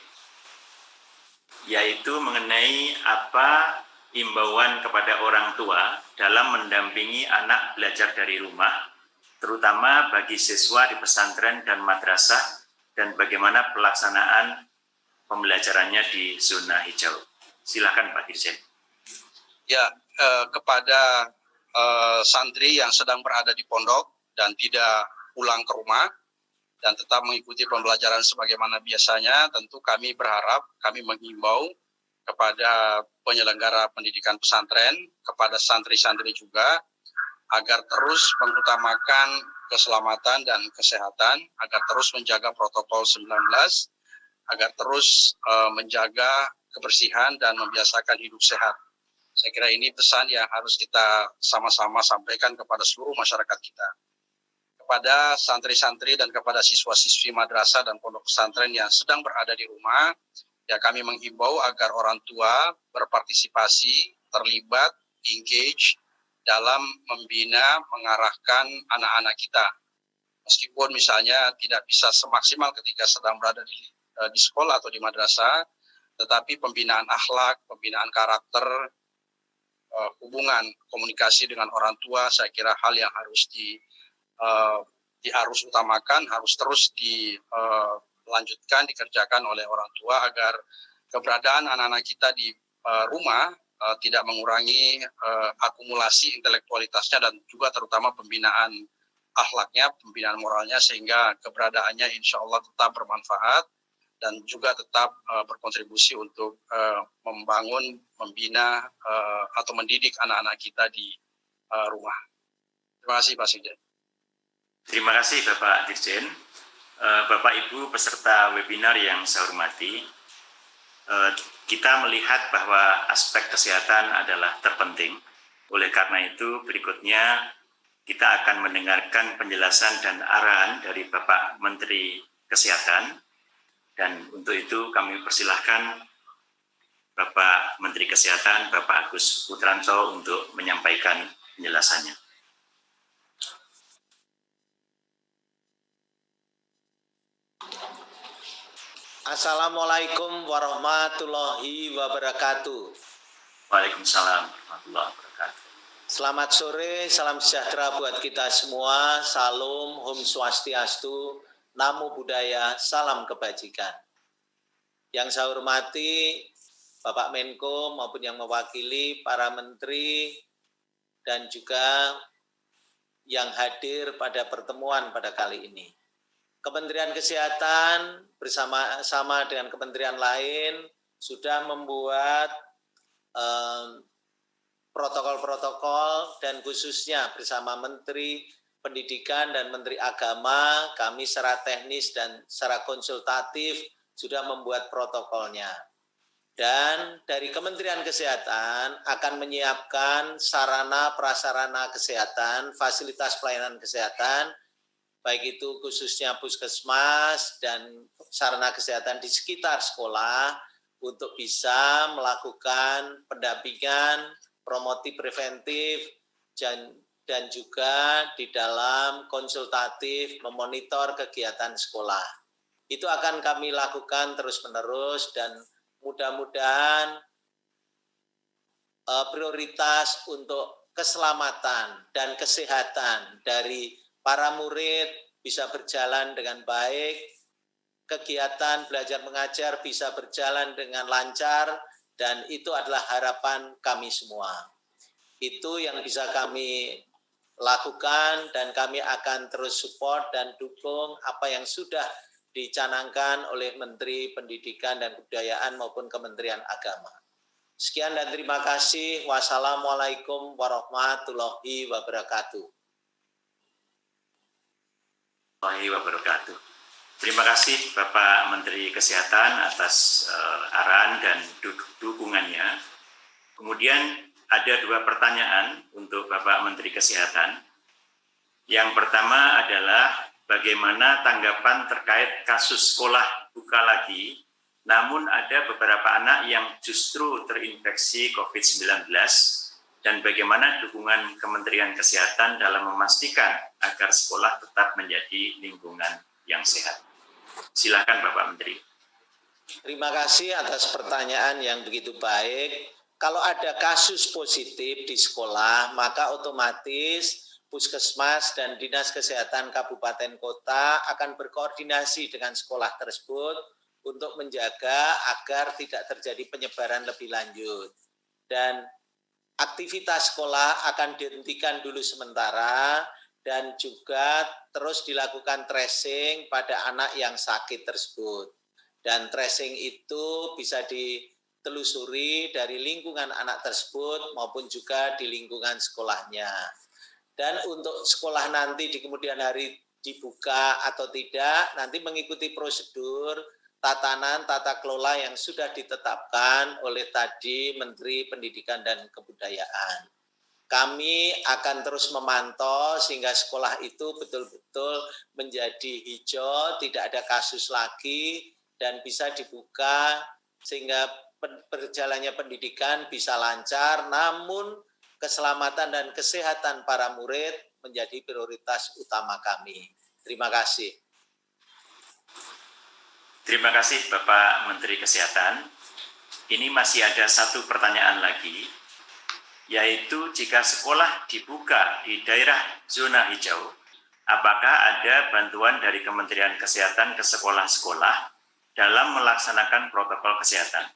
yaitu mengenai apa imbauan kepada orang tua dalam mendampingi anak belajar dari rumah, terutama bagi siswa di pesantren dan madrasah, dan bagaimana pelaksanaan pembelajarannya di zona hijau. Silakan Pak Dirjen. Ya, kepada santri yang sedang berada di pondok dan tidak pulang ke rumah dan tetap mengikuti pembelajaran sebagaimana biasanya, tentu kami berharap, kami menghimbau kepada penyelenggara pendidikan pesantren, kepada santri-santri juga, agar terus mengutamakan keselamatan dan kesehatan, agar terus menjaga protokol 19, agar terus menjaga kebersihan dan membiasakan hidup sehat. Saya kira ini pesan yang harus kita sama-sama sampaikan kepada seluruh masyarakat kita. Kepada santri-santri dan kepada siswa-siswi madrasah dan pondok pesantren yang sedang berada di rumah, ya kami menghimbau agar orang tua berpartisipasi, terlibat, engage dalam membina, mengarahkan anak-anak kita. Meskipun misalnya tidak bisa semaksimal ketika sedang berada di sekolah atau di madrasah, tetapi pembinaan akhlak, pembinaan karakter, hubungan komunikasi dengan orang tua, saya kira hal yang harus harus utamakan, harus terus dilanjutkan, dikerjakan oleh orang tua agar keberadaan anak-anak kita di rumah tidak mengurangi akumulasi intelektualitasnya dan juga terutama pembinaan akhlaknya, pembinaan moralnya, sehingga keberadaannya insya Allah tetap bermanfaat dan juga tetap berkontribusi untuk membangun, membina atau mendidik anak-anak kita di rumah. Terima kasih Pak Sekjen. Terima kasih Bapak Dirjen. Bapak Ibu peserta webinar yang saya hormati, kita melihat bahwa aspek kesehatan adalah terpenting. Oleh karena itu berikutnya kita akan mendengarkan penjelasan dan arahan dari Bapak Menteri Kesehatan. Dan untuk itu kami persilahkan Bapak Menteri Kesehatan, Bapak Agus Putranto untuk menyampaikan penjelasannya. Assalamualaikum warahmatullahi wabarakatuh. Waalaikumsalam warahmatullahi wabarakatuh. Selamat sore, salam sejahtera buat kita semua. Salam, Om Swastiastu, Namo Buddhaya, salam kebajikan. Yang saya hormati Bapak Menko maupun yang mewakili para menteri dan juga yang hadir pada pertemuan pada kali ini. Kementerian Kesehatan bersama-sama dengan kementerian lain sudah membuat protokol-protokol dan khususnya bersama Menteri Pendidikan dan Menteri Agama, kami secara teknis dan secara konsultatif sudah membuat protokolnya. Dan dari Kementerian Kesehatan akan menyiapkan sarana prasarana kesehatan, fasilitas pelayanan kesehatan, baik itu khususnya puskesmas dan sarana kesehatan di sekitar sekolah untuk bisa melakukan pendampingan, promotif preventif, dan juga di dalam konsultatif memonitor kegiatan sekolah. Itu akan kami lakukan terus-menerus dan mudah-mudahan prioritas untuk keselamatan dan kesehatan dari para murid bisa berjalan dengan baik, kegiatan belajar mengajar bisa berjalan dengan lancar, dan itu adalah harapan kami semua. Itu yang bisa kami lakukan dan kami akan terus support dan dukung apa yang sudah dicanangkan oleh Menteri Pendidikan dan Kebudayaan maupun Kementerian Agama. Sekian dan terima kasih. Wassalamualaikum warahmatullahi wabarakatuh. Wabarakatuh. Terima kasih Bapak Menteri Kesehatan atas arahan dan dukungannya. Kemudian ada dua pertanyaan untuk Bapak Menteri Kesehatan. Yang pertama adalah bagaimana tanggapan terkait kasus sekolah buka lagi, namun ada beberapa anak yang justru terinfeksi COVID-19, dan bagaimana dukungan Kementerian Kesehatan dalam memastikan agar sekolah tetap menjadi lingkungan yang sehat. Silakan Bapak Menteri. Terima kasih atas pertanyaan yang begitu baik. Kalau ada kasus positif di sekolah, maka otomatis Puskesmas dan Dinas Kesehatan Kabupaten Kota akan berkoordinasi dengan sekolah tersebut untuk menjaga agar tidak terjadi penyebaran lebih lanjut. Dan aktivitas sekolah akan dihentikan dulu sementara dan juga terus dilakukan tracing pada anak yang sakit tersebut. Dan tracing itu bisa ditelusuri dari lingkungan anak tersebut maupun juga di lingkungan sekolahnya. Dan untuk sekolah nanti di kemudian hari dibuka atau tidak, nanti mengikuti prosedur tatanan tata kelola yang sudah ditetapkan oleh tadi Menteri Pendidikan dan Kebudayaan. Kami akan terus memantau sehingga sekolah itu betul-betul menjadi hijau, tidak ada kasus lagi, dan bisa dibuka sehingga berjalannya pendidikan bisa lancar, namun keselamatan dan kesehatan para murid menjadi prioritas utama kami. Terima kasih. Terima kasih Bapak Menteri Kesehatan. Ini masih ada satu pertanyaan lagi, yaitu jika sekolah dibuka di daerah zona hijau, apakah ada bantuan dari Kementerian Kesehatan ke sekolah-sekolah dalam melaksanakan protokol kesehatan?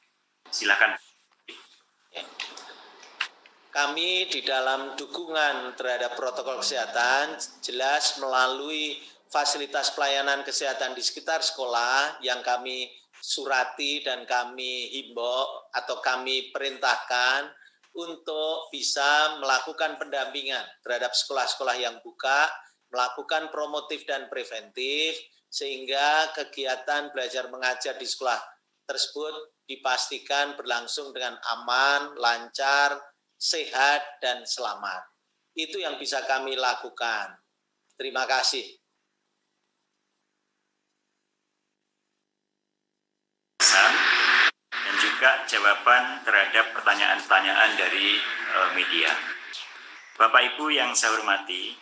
Silakan. Kami di dalam dukungan terhadap protokol kesehatan jelas melalui fasilitas pelayanan kesehatan di sekitar sekolah yang kami surati dan kami himbau atau kami perintahkan untuk bisa melakukan pendampingan terhadap sekolah-sekolah yang buka, melakukan promotif dan preventif, sehingga kegiatan belajar mengajar di sekolah tersebut dipastikan berlangsung dengan aman, lancar, sehat, dan selamat. Itu yang bisa kami lakukan. Terima kasih. Dan juga jawaban terhadap pertanyaan-pertanyaan dari media. Bapak Ibu yang saya hormati,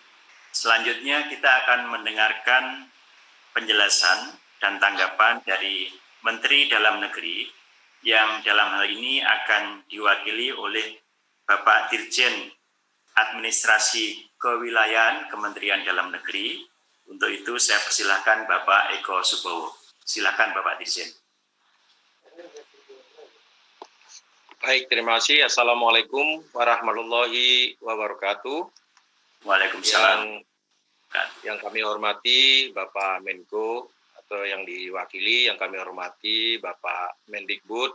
selanjutnya kita akan mendengarkan penjelasan dan tanggapan dari Menteri Dalam Negeri yang dalam hal ini akan diwakili oleh Bapak Dirjen Administrasi Kewilayahan Kementerian Dalam Negeri. Untuk itu saya persilahkan Bapak Eko Subowo. Silakan Bapak Dirjen. Baik, terima kasih. Assalamualaikum warahmatullahi wabarakatuh. Waalaikumsalam. Yang kami hormati Bapak Menko atau yang diwakili, yang kami hormati Bapak Mendikbud,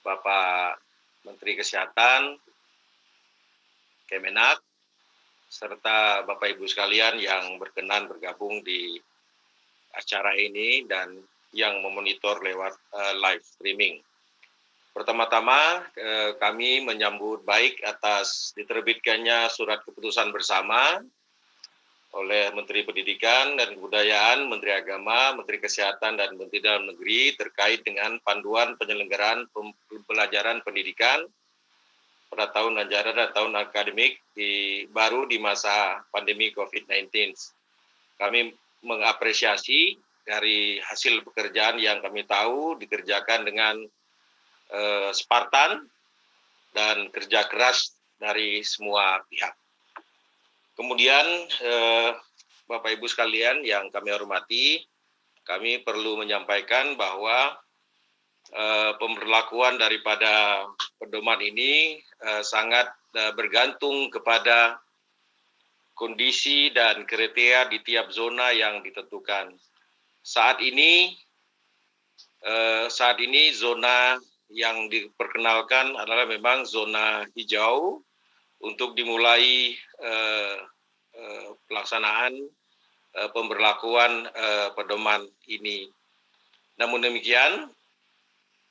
Bapak Menteri Kesehatan, Kemenak, serta Bapak Ibu sekalian yang berkenan bergabung di acara ini dan yang memonitor lewat live streaming. Pertama-tama kami menyambut baik atas diterbitkannya surat keputusan bersama oleh Menteri Pendidikan dan Kebudayaan, Menteri Agama, Menteri Kesehatan, dan Menteri Dalam Negeri terkait dengan panduan penyelenggaraan pembelajaran pendidikan pada tahun ajaran dan tahun akademik baru di masa pandemi COVID-19. Kami mengapresiasi dari hasil pekerjaan yang kami tahu dikerjakan dengan Spartan dan kerja keras dari semua pihak. Kemudian Bapak Ibu sekalian yang kami hormati, kami perlu menyampaikan bahwa pemberlakuan daripada pedoman ini sangat bergantung kepada kondisi dan kriteria di tiap zona yang ditentukan. Saat ini zona yang diperkenalkan adalah memang zona hijau untuk dimulai pelaksanaan pemberlakuan pedoman ini. Namun demikian,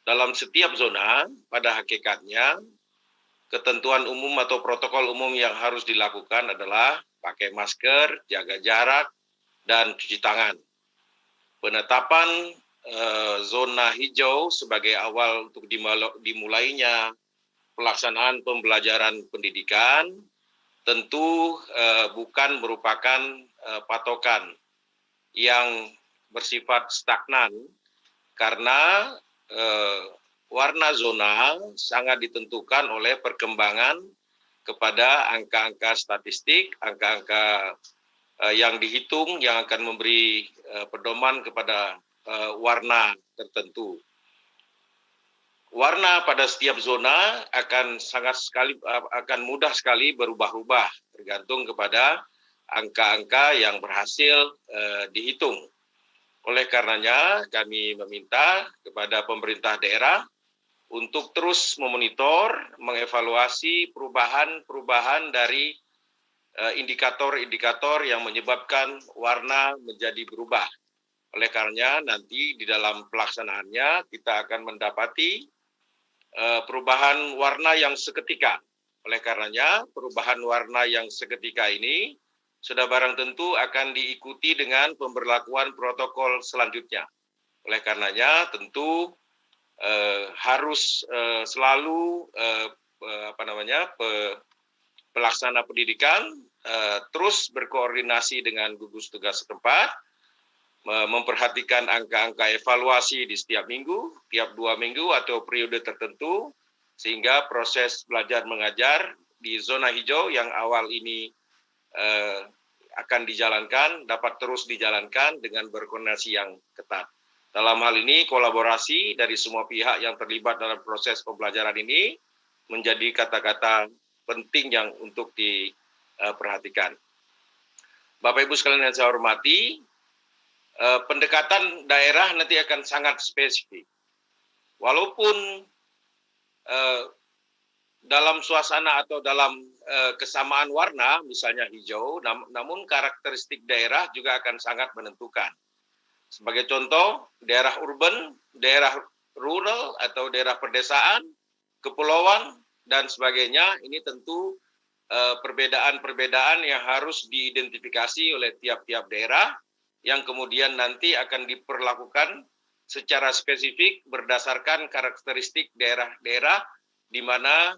dalam setiap zona, pada hakikatnya, ketentuan umum atau protokol umum yang harus dilakukan adalah pakai masker, jaga jarak, dan cuci tangan. Penetapan zona hijau sebagai awal untuk dimulainya pelaksanaan pembelajaran pendidikan tentu bukan merupakan patokan yang bersifat stagnan karena warna zona sangat ditentukan oleh perkembangan kepada angka-angka statistik, angka-angka yang dihitung yang akan memberi pedoman kepada warna tertentu. Warna pada setiap zona akan akan mudah sekali berubah-ubah tergantung kepada angka-angka yang berhasil dihitung. Oleh karenanya kami meminta kepada pemerintah daerah untuk terus memonitor, mengevaluasi perubahan-perubahan dari indikator-indikator yang menyebabkan warna menjadi berubah. Oleh karenanya nanti di dalam pelaksanaannya kita akan mendapati perubahan warna yang seketika. Oleh karenanya perubahan warna yang seketika ini sudah barang tentu akan diikuti dengan pemberlakuan protokol selanjutnya. Oleh karenanya tentu harus selalu pelaksana pendidikan terus berkoordinasi dengan gugus tugas setempat, memperhatikan angka-angka evaluasi di setiap minggu, tiap 2 minggu atau periode tertentu, sehingga proses belajar mengajar di zona hijau yang awal ini akan dijalankan, dapat terus dijalankan dengan berkoordinasi yang ketat. Dalam hal ini, kolaborasi dari semua pihak yang terlibat dalam proses pembelajaran ini menjadi kata-kata penting yang untuk diperhatikan. Bapak Ibu sekalian yang saya hormati, pendekatan daerah nanti akan sangat spesifik. Walaupun dalam suasana atau dalam kesamaan warna, misalnya hijau, namun karakteristik daerah juga akan sangat menentukan. Sebagai contoh, daerah urban, daerah rural atau daerah pedesaan, kepulauan, dan sebagainya, ini tentu perbedaan-perbedaan yang harus diidentifikasi oleh tiap-tiap daerah, yang kemudian nanti akan diperlakukan secara spesifik berdasarkan karakteristik daerah-daerah di mana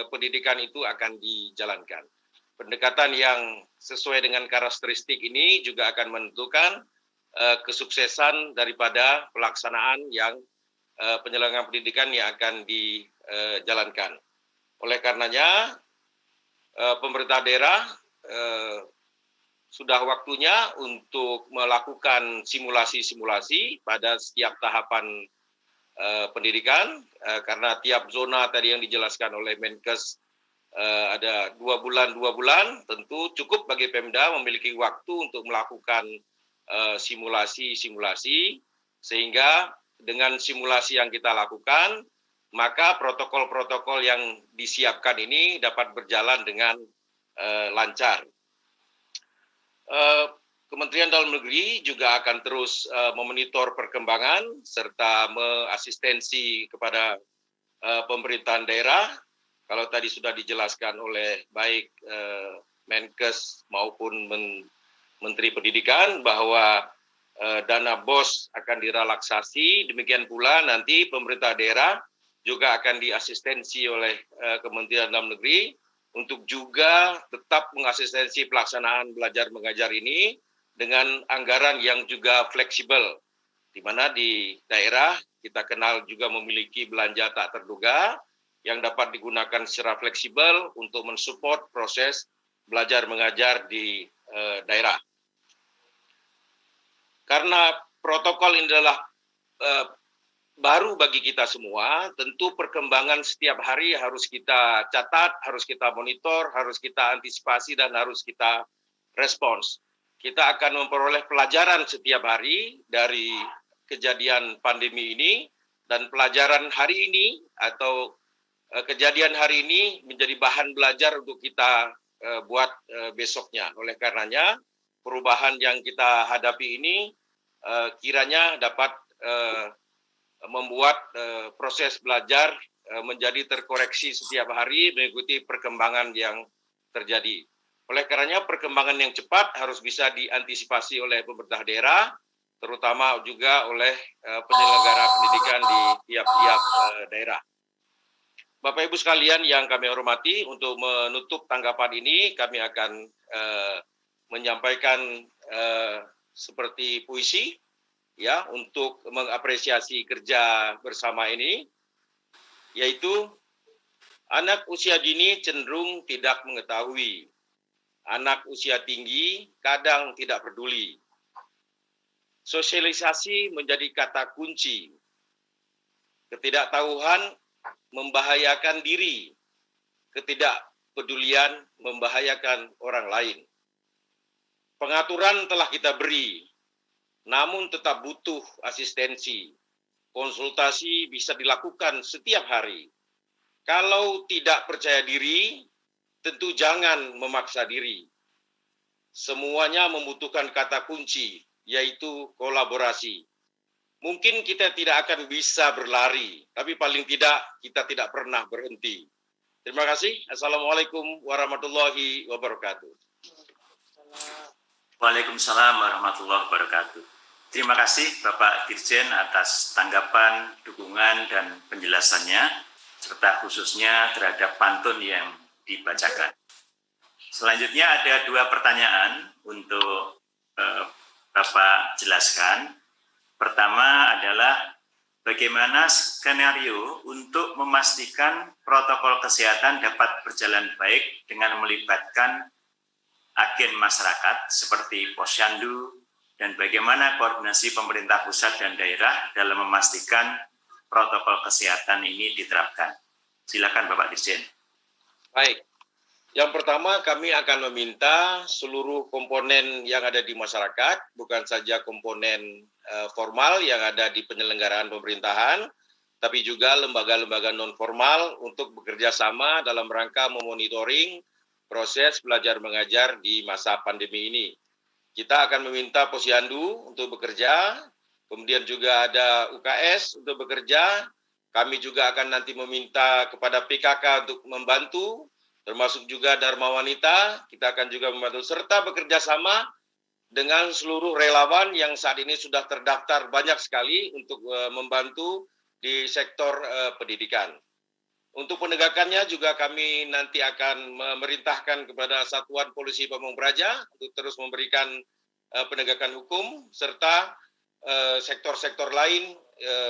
pendidikan itu akan dijalankan. Pendekatan yang sesuai dengan karakteristik ini juga akan menentukan kesuksesan daripada pelaksanaan yang penyelenggaraan pendidikan yang akan dijalankan. Oleh karenanya, pemerintah daerah sudah waktunya untuk melakukan simulasi-simulasi pada setiap tahapan pendidikan, karena tiap zona tadi yang dijelaskan oleh Menkes ada 2 bulan, tentu cukup bagi Pemda memiliki waktu untuk melakukan simulasi-simulasi, sehingga dengan simulasi yang kita lakukan, maka protokol-protokol yang disiapkan ini dapat berjalan dengan lancar. Kementerian Dalam Negeri juga akan terus memonitor perkembangan serta mengasistensi kepada pemerintahan daerah. Kalau tadi sudah dijelaskan oleh baik Menkes maupun Menteri Pendidikan bahwa dana BOS akan direlaksasi, demikian pula nanti pemerintah daerah juga akan diasistensi oleh Kementerian Dalam Negeri untuk juga tetap mengasistensi pelaksanaan belajar mengajar ini dengan anggaran yang juga fleksibel, di mana di daerah kita kenal juga memiliki belanja tak terduga yang dapat digunakan secara fleksibel untuk mensupport proses belajar mengajar di daerah. Karena protokol ini adalah baru bagi kita semua, tentu perkembangan setiap hari harus kita catat, harus kita monitor, harus kita antisipasi, dan harus kita respons. Kita akan memperoleh pelajaran setiap hari dari kejadian pandemi ini, dan pelajaran hari ini atau kejadian hari ini menjadi bahan belajar untuk kita buat besoknya. Oleh karenanya, perubahan yang kita hadapi ini kiranya dapat membuat proses belajar menjadi terkoreksi setiap hari mengikuti perkembangan yang terjadi. Oleh karenanya perkembangan yang cepat harus bisa diantisipasi oleh pemerintah daerah, terutama juga oleh penyelenggara pendidikan di tiap-tiap daerah. Bapak Ibu sekalian yang kami hormati, untuk menutup tanggapan ini kami akan menyampaikan seperti puisi ya untuk mengapresiasi kerja bersama ini, yaitu anak usia dini cenderung tidak mengetahui, anak usia tinggi kadang tidak peduli. Sosialisasi menjadi kata kunci. Ketidaktahuan membahayakan diri, ketidakpedulian membahayakan orang lain. Pengaturan telah kita beri, namun tetap butuh asistensi. Konsultasi bisa dilakukan setiap hari. Kalau tidak percaya diri, tentu jangan memaksa diri. Semuanya membutuhkan kata kunci, yaitu kolaborasi. Mungkin kita tidak akan bisa berlari, tapi paling tidak kita tidak pernah berhenti. Terima kasih. Assalamualaikum warahmatullahi wabarakatuh. Waalaikumsalam warahmatullahi wabarakatuh. Terima kasih Bapak Dirjen atas tanggapan, dukungan, dan penjelasannya, serta khususnya terhadap pantun yang dibacakan. Selanjutnya ada 2 pertanyaan untuk Bapak jelaskan. Pertama adalah bagaimana skenario untuk memastikan protokol kesehatan dapat berjalan baik dengan melibatkan agen masyarakat seperti Posyandu, dan bagaimana koordinasi pemerintah pusat dan daerah dalam memastikan protokol kesehatan ini diterapkan. Silakan Bapak Dirjen. Baik. Yang pertama, kami akan meminta seluruh komponen yang ada di masyarakat, bukan saja komponen formal yang ada di penyelenggaraan pemerintahan, tapi juga lembaga-lembaga non-formal untuk bekerja sama dalam rangka memonitoring proses belajar mengajar di masa pandemi ini. Kita akan meminta Posyandu untuk bekerja, kemudian juga ada UKS untuk bekerja, kami juga akan nanti meminta kepada PKK untuk membantu, termasuk juga Dharma Wanita, kita akan juga membantu, serta bekerja sama dengan seluruh relawan yang saat ini sudah terdaftar banyak sekali untuk membantu di sektor pendidikan. Untuk penegakannya juga kami nanti akan memerintahkan kepada Satuan Polisi Pamong Praja untuk terus memberikan penegakan hukum, serta sektor-sektor lain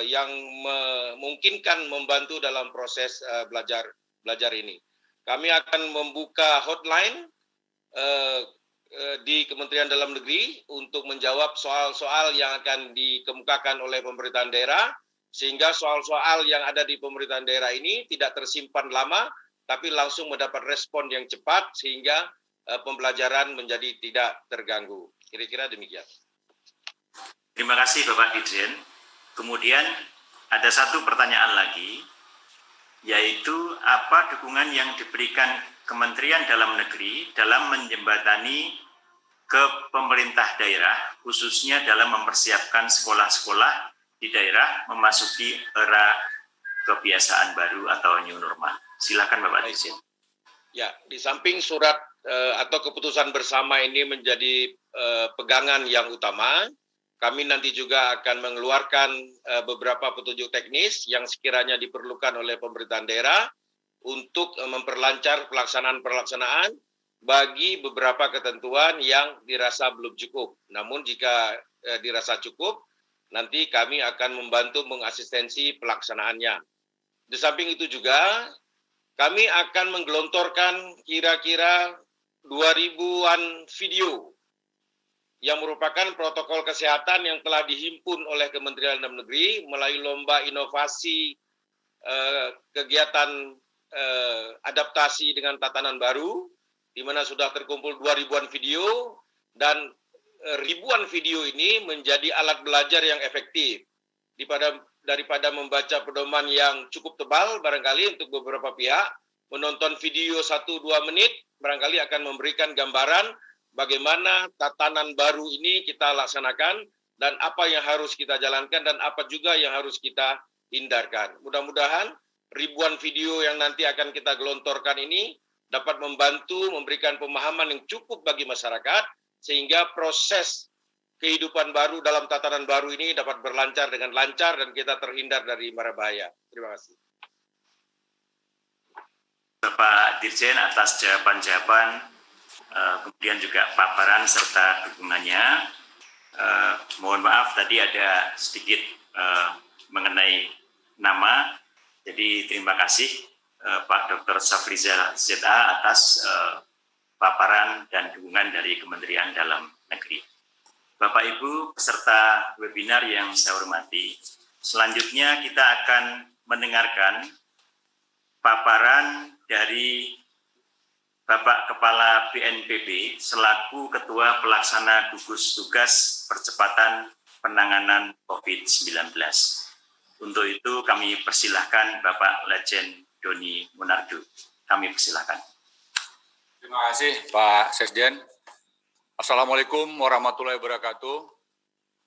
yang memungkinkan membantu dalam proses belajar ini. Kami akan membuka hotline di Kementerian Dalam Negeri untuk menjawab soal-soal yang akan dikemukakan oleh pemerintahan daerah, sehingga soal-soal yang ada di pemerintahan daerah ini tidak tersimpan lama, tapi langsung mendapat respon yang cepat, sehingga pembelajaran menjadi tidak terganggu. Kira-kira demikian. Terima kasih Bapak Dirjen. Kemudian ada 1 pertanyaan lagi, yaitu apa dukungan yang diberikan Kementerian Dalam Negeri dalam menjembatani ke pemerintah daerah, khususnya dalam mempersiapkan sekolah-sekolah di daerah memasuki era kebiasaan baru atau new normal. Silakan Bapak Dirjen. Ya, di samping surat atau keputusan bersama ini menjadi pegangan yang utama, kami nanti juga akan mengeluarkan beberapa petunjuk teknis yang sekiranya diperlukan oleh pemerintahan daerah untuk memperlancar pelaksanaan bagi beberapa ketentuan yang dirasa belum cukup. Namun jika dirasa cukup, nanti kami akan membantu mengasistensi pelaksanaannya. Di samping itu juga, kami akan menggelontorkan kira-kira 2.000-an video yang merupakan protokol kesehatan yang telah dihimpun oleh Kementerian Dalam Negeri melalui lomba inovasi kegiatan adaptasi dengan tatanan baru, di mana sudah terkumpul 2.000-an video, dan ribuan video ini menjadi alat belajar yang efektif. Daripada membaca pedoman yang cukup tebal, barangkali untuk beberapa pihak, menonton video 1-2 menit, barangkali akan memberikan gambaran bagaimana tatanan baru ini kita laksanakan, dan apa yang harus kita jalankan, dan apa juga yang harus kita hindarkan. Mudah-mudahan ribuan video yang nanti akan kita gelontorkan ini dapat membantu memberikan pemahaman yang cukup bagi masyarakat, sehingga proses kehidupan baru dalam tatanan baru ini dapat berlancar dengan lancar dan kita terhindar dari mara bahaya. Terima kasih. Bapak Dirjen atas jawaban-jawaban, kemudian juga paparan serta dukungannya. Mohon maaf tadi ada sedikit mengenai nama. Jadi terima kasih Pak Dr. Safrizal ZA atas paparan dan dukungan dari Kementerian Dalam Negeri. Bapak Ibu peserta webinar yang saya hormati, selanjutnya kita akan mendengarkan paparan dari Bapak Kepala BNPB selaku Ketua Pelaksana Gugus Tugas Percepatan Penanganan COVID-19. Untuk itu kami persilahkan Bapak Lejen Doni Monardo. Kami persilahkan. Terima kasih Pak Sesjen. Assalamualaikum warahmatullahi wabarakatuh.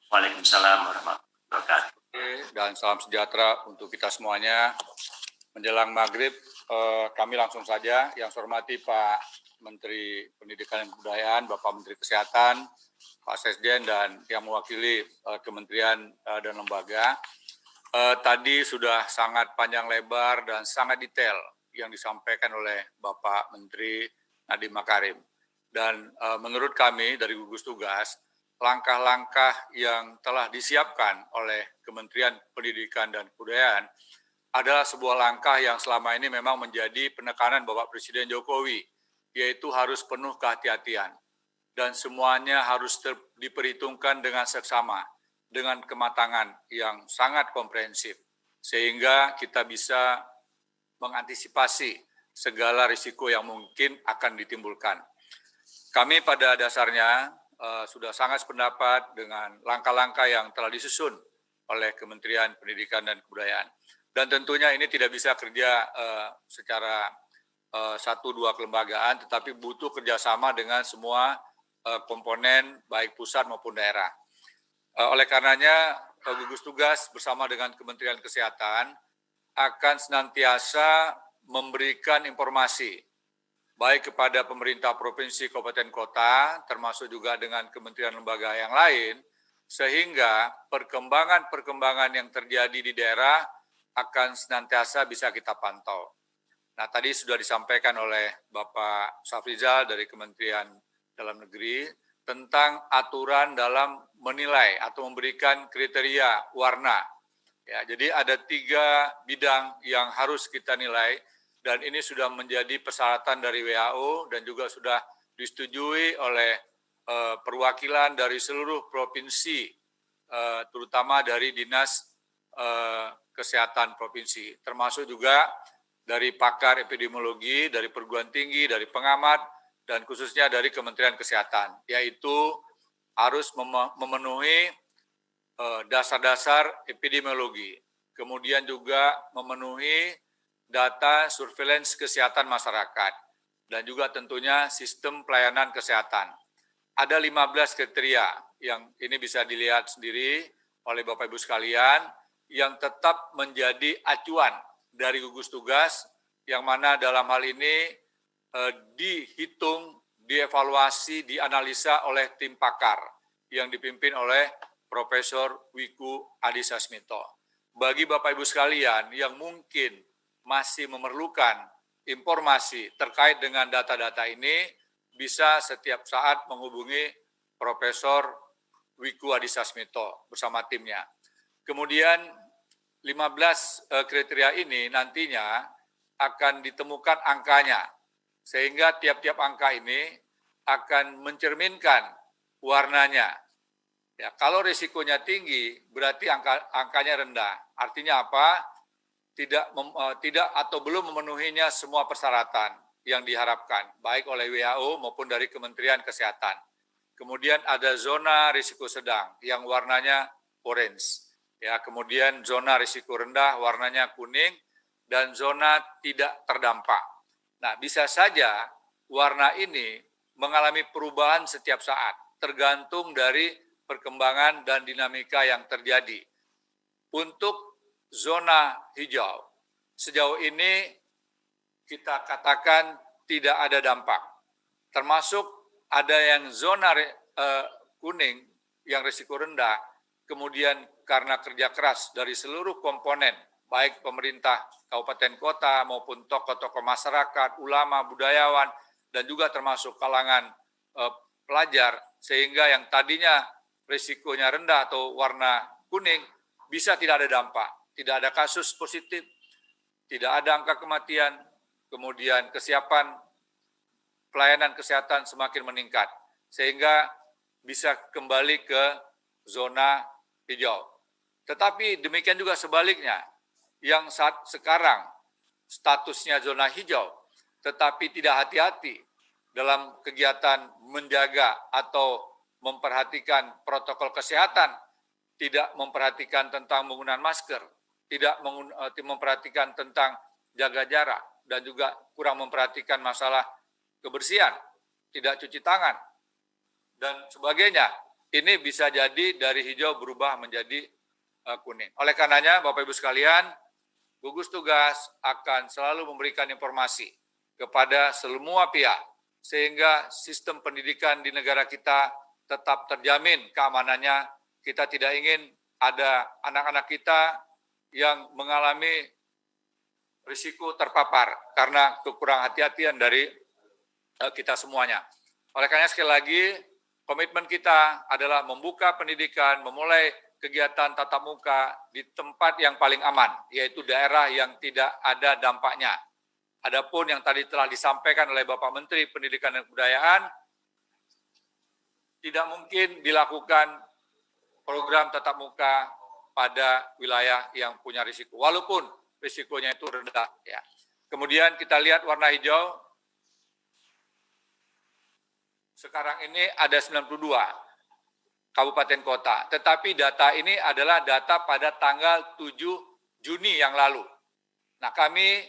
Waalaikumsalam warahmatullahi wabarakatuh. Dan salam sejahtera untuk kita semuanya. Menjelang maghrib, kami langsung saja yang saya hormati Pak Menteri Pendidikan dan Kebudayaan, Bapak Menteri Kesehatan, Pak Sesjen, dan yang mewakili kementerian dan lembaga. Tadi sudah sangat panjang lebar dan sangat detail yang disampaikan oleh Bapak Menteri Nadiem Makarim. Dan menurut kami dari gugus tugas, langkah-langkah yang telah disiapkan oleh Kementerian Pendidikan dan Kebudayaan adalah sebuah langkah yang selama ini memang menjadi penekanan Bapak Presiden Jokowi, yaitu harus penuh kehati-hatian. Dan semuanya harus diperhitungkan dengan seksama, dengan kematangan yang sangat komprehensif, sehingga kita bisa mengantisipasi segala risiko yang mungkin akan ditimbulkan. Kami pada dasarnya sudah sangat sependapat dengan langkah-langkah yang telah disusun oleh Kementerian Pendidikan dan Kebudayaan. Dan tentunya ini tidak bisa kerja secara satu dua kelembagaan, tetapi butuh kerjasama dengan semua komponen baik pusat maupun daerah. Oleh karenanya, gugus tugas bersama dengan Kementerian Kesehatan akan senantiasa memberikan informasi baik kepada pemerintah provinsi, kabupaten, kota, termasuk juga dengan kementerian lembaga yang lain, sehingga perkembangan-perkembangan yang terjadi di daerah akan senantiasa bisa kita pantau. Nah, tadi sudah disampaikan oleh Bapak Safrizal dari Kementerian Dalam Negeri tentang aturan dalam menilai atau memberikan kriteria warna. Ya, jadi ada 3 bidang yang harus kita nilai dan ini sudah menjadi persyaratan dari WHO dan juga sudah disetujui oleh perwakilan dari seluruh provinsi, terutama dari Dinas Kesehatan Provinsi, termasuk juga dari pakar epidemiologi, dari perguruan tinggi, dari pengamat, dan khususnya dari Kementerian Kesehatan, yaitu harus memenuhi dasar-dasar epidemiologi, kemudian juga memenuhi data surveillance kesehatan masyarakat, dan juga tentunya sistem pelayanan kesehatan. Ada 15 kriteria yang ini bisa dilihat sendiri oleh Bapak Ibu sekalian, yang tetap menjadi acuan dari gugus tugas, yang mana dalam hal ini dihitung, dievaluasi, dianalisa oleh tim pakar yang dipimpin oleh Profesor Wiku Adhisa Smito. Bagi Bapak Ibu sekalian yang mungkin masih memerlukan informasi terkait dengan data-data ini, bisa setiap saat menghubungi Profesor Wiku Adhisa Smito bersama timnya. Kemudian 15 kriteria ini nantinya akan ditemukan angkanya, sehingga tiap-tiap angka ini akan mencerminkan warnanya. Ya, kalau risikonya tinggi, berarti angkanya rendah. Artinya apa? Tidak atau belum memenuhinya semua persyaratan yang diharapkan, baik oleh WHO maupun dari Kementerian Kesehatan. Kemudian ada zona risiko sedang yang warnanya orange. Ya, kemudian zona risiko rendah warnanya kuning, dan zona tidak terdampak. Nah, bisa saja warna ini mengalami perubahan setiap saat, tergantung dari perkembangan dan dinamika yang terjadi. Untuk zona hijau, sejauh ini kita katakan tidak ada dampak. Termasuk ada yang zona kuning yang risiko rendah, kemudian karena kerja keras dari seluruh komponen, baik pemerintah kabupaten kota maupun tokoh-tokoh masyarakat, ulama, budayawan, dan juga termasuk kalangan pelajar, sehingga yang tadinya risikonya rendah atau warna kuning, bisa tidak ada dampak, tidak ada kasus positif, tidak ada angka kematian, kemudian kesiapan pelayanan kesehatan semakin meningkat, sehingga bisa kembali ke zona hijau. Tetapi demikian juga sebaliknya, yang saat sekarang statusnya zona hijau, tetapi tidak hati-hati dalam kegiatan menjaga atau memperhatikan protokol kesehatan, tidak memperhatikan tentang menggunakan masker, tidak memperhatikan tentang jaga jarak, dan juga kurang memperhatikan masalah kebersihan, tidak cuci tangan, dan sebagainya. Ini bisa jadi dari hijau berubah menjadi kuning. Oleh karenanya, Bapak Ibu sekalian, gugus tugas akan selalu memberikan informasi kepada semua pihak, sehingga sistem pendidikan di negara kita tetap terjamin keamanannya. Kita tidak ingin ada anak-anak kita yang mengalami risiko terpapar karena kekurang hati-hatian dari kita semuanya. Oleh karena sekali lagi, komitmen kita adalah membuka pendidikan, memulai kegiatan tatap muka di tempat yang paling aman, yaitu daerah yang tidak ada dampaknya. Adapun yang tadi telah disampaikan oleh Bapak Menteri Pendidikan dan Kebudayaan, tidak mungkin dilakukan program tatap muka pada wilayah yang punya risiko, walaupun risikonya itu rendah. Ya. Kemudian kita lihat warna hijau, sekarang ini ada 92 kabupaten kota, tetapi data ini adalah data pada tanggal 7 Juni yang lalu. Nah, kami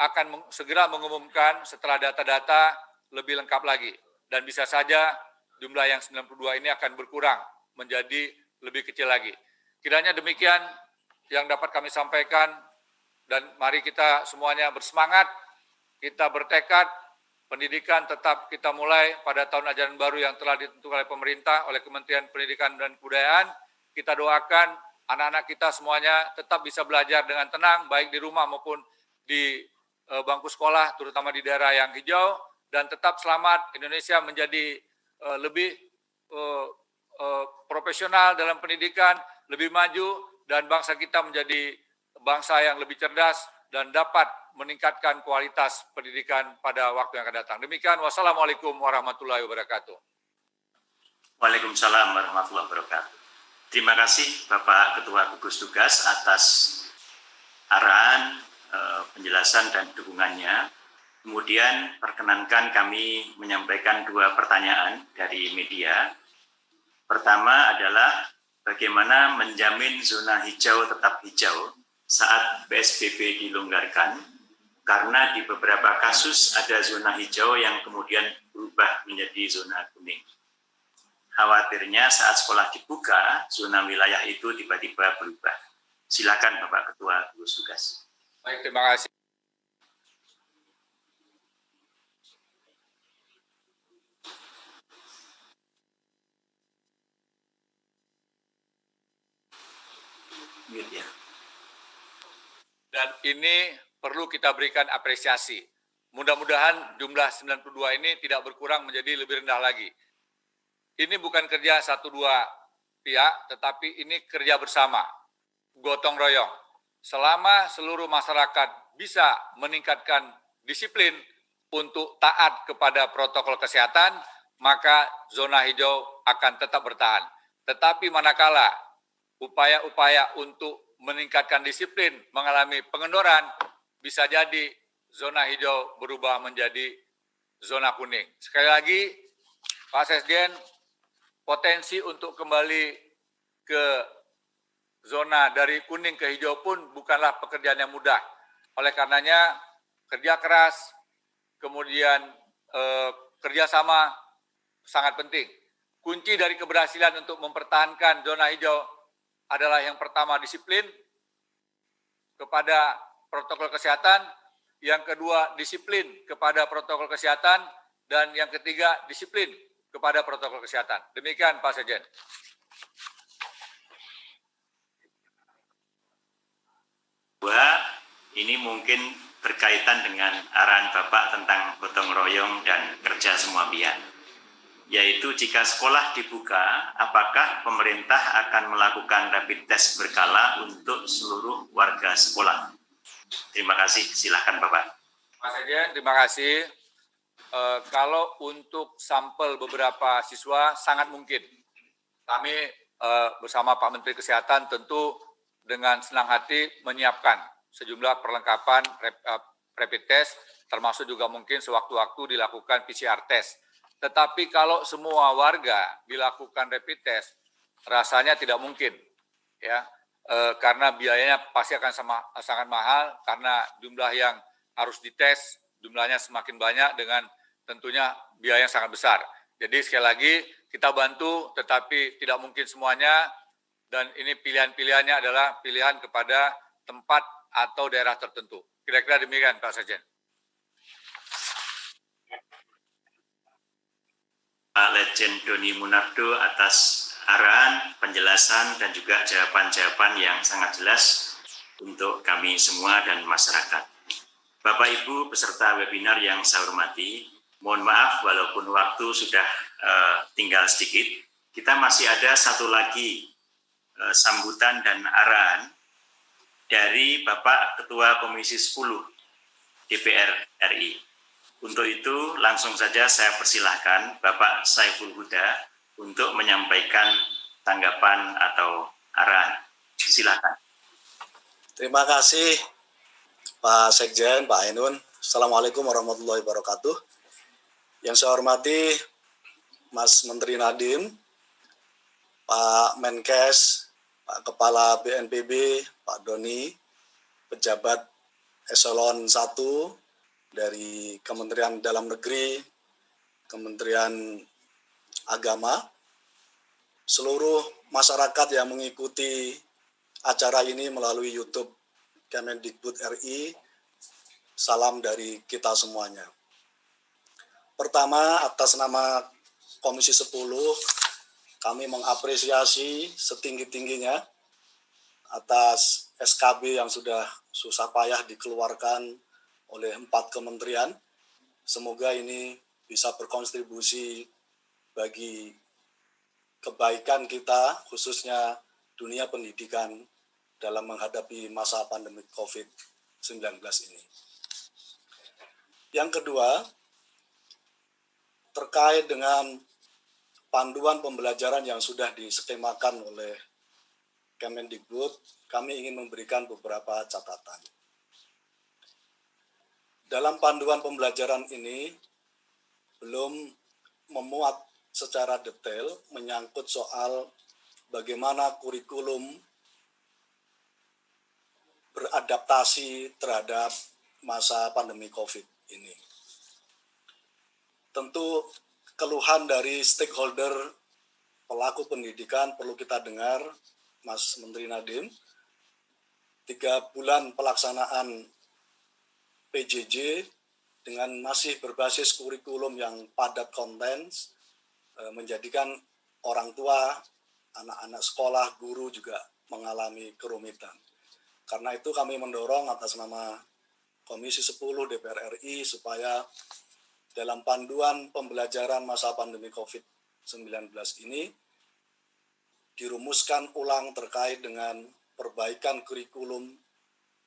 akan segera mengumumkan setelah data-data lebih lengkap lagi, dan bisa saja jumlah yang 92 ini akan berkurang menjadi lebih kecil lagi. Kiranya demikian yang dapat kami sampaikan, dan mari kita semuanya bersemangat, kita bertekad, pendidikan tetap kita mulai pada tahun ajaran baru yang telah ditentukan oleh pemerintah, oleh Kementerian Pendidikan dan Kebudayaan. Kita doakan anak-anak kita semuanya tetap bisa belajar dengan tenang, baik di rumah maupun di bangku sekolah, terutama di daerah yang hijau, dan tetap selamat. Indonesia menjadi lebih profesional dalam pendidikan, lebih maju, dan bangsa kita menjadi bangsa yang lebih cerdas dan dapat meningkatkan kualitas pendidikan pada waktu yang akan datang. Demikian, wassalamualaikum warahmatullahi wabarakatuh. Waalaikumsalam warahmatullahi wabarakatuh. Terima kasih Bapak Ketua Gugus Tugas atas arahan, penjelasan dan dukungannya. Kemudian perkenankan kami menyampaikan 2 pertanyaan dari media. Pertama adalah bagaimana menjamin zona hijau tetap hijau saat PSBB dilonggarkan, karena di beberapa kasus ada zona hijau yang kemudian berubah menjadi zona kuning. Khawatirnya saat sekolah dibuka, zona wilayah itu tiba-tiba berubah. Silakan Bapak Ketua Gugus Tugas. Baik, terima kasih. Ya. Dan ini perlu kita berikan apresiasi. Mudah-mudahan jumlah 92 ini tidak berkurang menjadi lebih rendah lagi. Ini bukan kerja 1-2 pihak, tetapi ini kerja bersama, gotong royong. Selama seluruh masyarakat bisa meningkatkan disiplin untuk taat kepada protokol kesehatan, maka zona hijau akan tetap bertahan. Tetapi manakala upaya-upaya untuk meningkatkan disiplin mengalami pengendoran, bisa jadi zona hijau berubah menjadi zona kuning. Sekali lagi, Pak Sesjen, potensi untuk kembali ke zona dari kuning ke hijau pun bukanlah pekerjaan yang mudah. Oleh karenanya, kerja keras, kemudian kerjasama sangat penting. Kunci dari keberhasilan untuk mempertahankan zona hijau adalah yang pertama disiplin kepada protokol kesehatan, yang kedua disiplin kepada protokol kesehatan, dan yang ketiga disiplin kepada protokol kesehatan. Demikian Pak Sekjen. Ini mungkin berkaitan dengan arahan Bapak tentang gotong royong dan kerja semua pihak. yaitu jika sekolah dibuka, apakah pemerintah akan melakukan rapid test berkala untuk seluruh warga sekolah? Terima kasih, silakan Bapak. Mas Sekjen, terima kasih. Kalau untuk sampel beberapa siswa sangat mungkin. Kami bersama Pak Menteri Kesehatan tentu dengan senang hati menyiapkan sejumlah perlengkapan rapid test, termasuk juga mungkin sewaktu-waktu dilakukan PCR test. Tetapi kalau semua warga dilakukan rapid test, rasanya tidak mungkin, ya, karena biayanya pasti akan sangat mahal karena jumlah yang harus dites jumlahnya semakin banyak dengan tentunya biaya yang sangat besar. Jadi sekali lagi kita bantu, tetapi tidak mungkin semuanya, dan ini pilihan-pilihannya adalah pilihan kepada tempat atau daerah tertentu. Kira-kira demikian, Pak Sekjen. Pak Letjen Doni Munardo atas arahan, penjelasan, dan juga jawaban-jawaban yang sangat jelas untuk kami semua dan masyarakat. Bapak Ibu peserta webinar yang saya hormati, mohon maaf walaupun waktu sudah tinggal sedikit, kita masih ada satu lagi sambutan dan arahan dari Bapak Ketua Komisi 10 DPR RI. Untuk itu langsung saja saya persilahkan Bapak Saiful Huda untuk menyampaikan tanggapan atau arahan. Silakan. Terima kasih Pak Sekjen, Pak Ainun. Assalamualaikum warahmatullahi wabarakatuh. Yang saya hormati Mas Menteri Nadiem, Pak Menkes, Pak Kepala BNPB, Pak Doni, pejabat eselon 1 dari Kementerian Dalam Negeri, Kementerian Agama, seluruh masyarakat yang mengikuti acara ini melalui YouTube Kemendikbud RI, salam dari kita semuanya. Pertama, atas nama Komisi 10, kami mengapresiasi setinggi-tingginya atas SKB yang sudah susah payah dikeluarkan oleh 4 kementerian. Semoga ini bisa berkontribusi bagi kebaikan kita, khususnya dunia pendidikan dalam menghadapi masa pandemi COVID-19 ini. Yang kedua, terkait dengan panduan pembelajaran yang sudah diskemakan oleh Kemendikbud, kami ingin memberikan beberapa catatan. Dalam panduan pembelajaran ini belum memuat secara detail menyangkut soal bagaimana kurikulum beradaptasi terhadap masa pandemi COVID ini. Tentu keluhan dari stakeholder pelaku pendidikan perlu kita dengar, Mas Menteri Nadiem. 3 bulan pelaksanaan PJJ dengan masih berbasis kurikulum yang padat konten, menjadikan orang tua, anak-anak sekolah, guru juga mengalami kerumitan. Karena itu kami mendorong atas nama Komisi 10 DPR RI supaya dalam panduan pembelajaran masa pandemi COVID-19 ini dirumuskan ulang terkait dengan perbaikan kurikulum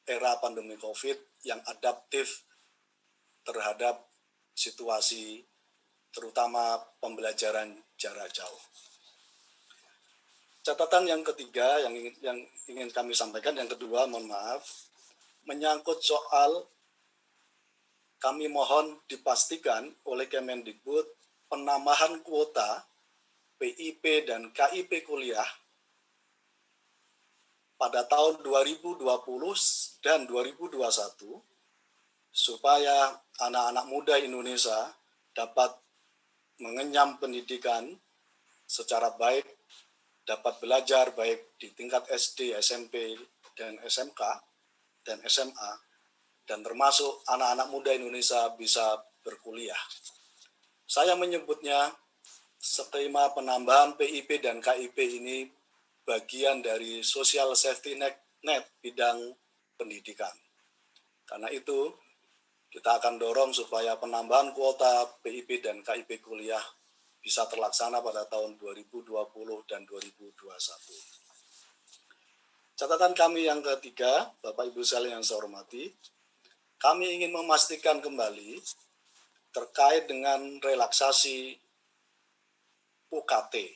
era pandemi COVID yang adaptif terhadap situasi terutama pembelajaran jarak jauh. Catatan yang ketiga yang ingin kami sampaikan, yang kedua, mohon maaf, menyangkut soal kami mohon dipastikan oleh Kemendikbud penambahan kuota PIP dan KIP kuliah pada tahun 2020 dan 2021 supaya anak-anak muda Indonesia dapat mengenyam pendidikan secara baik, dapat belajar baik di tingkat SD, SMP, dan SMK, dan SMA, dan termasuk anak-anak muda Indonesia bisa berkuliah. Saya menyebutnya skema penambahan PIP dan KIP ini bagian dari social safety net bidang pendidikan. Karena itu, kita akan dorong supaya penambahan kuota PIP dan KIP kuliah bisa terlaksana pada tahun 2020 dan 2021. Catatan kami yang ketiga, Bapak Ibu sekalian yang saya hormati, kami ingin memastikan kembali terkait dengan relaksasi UKT.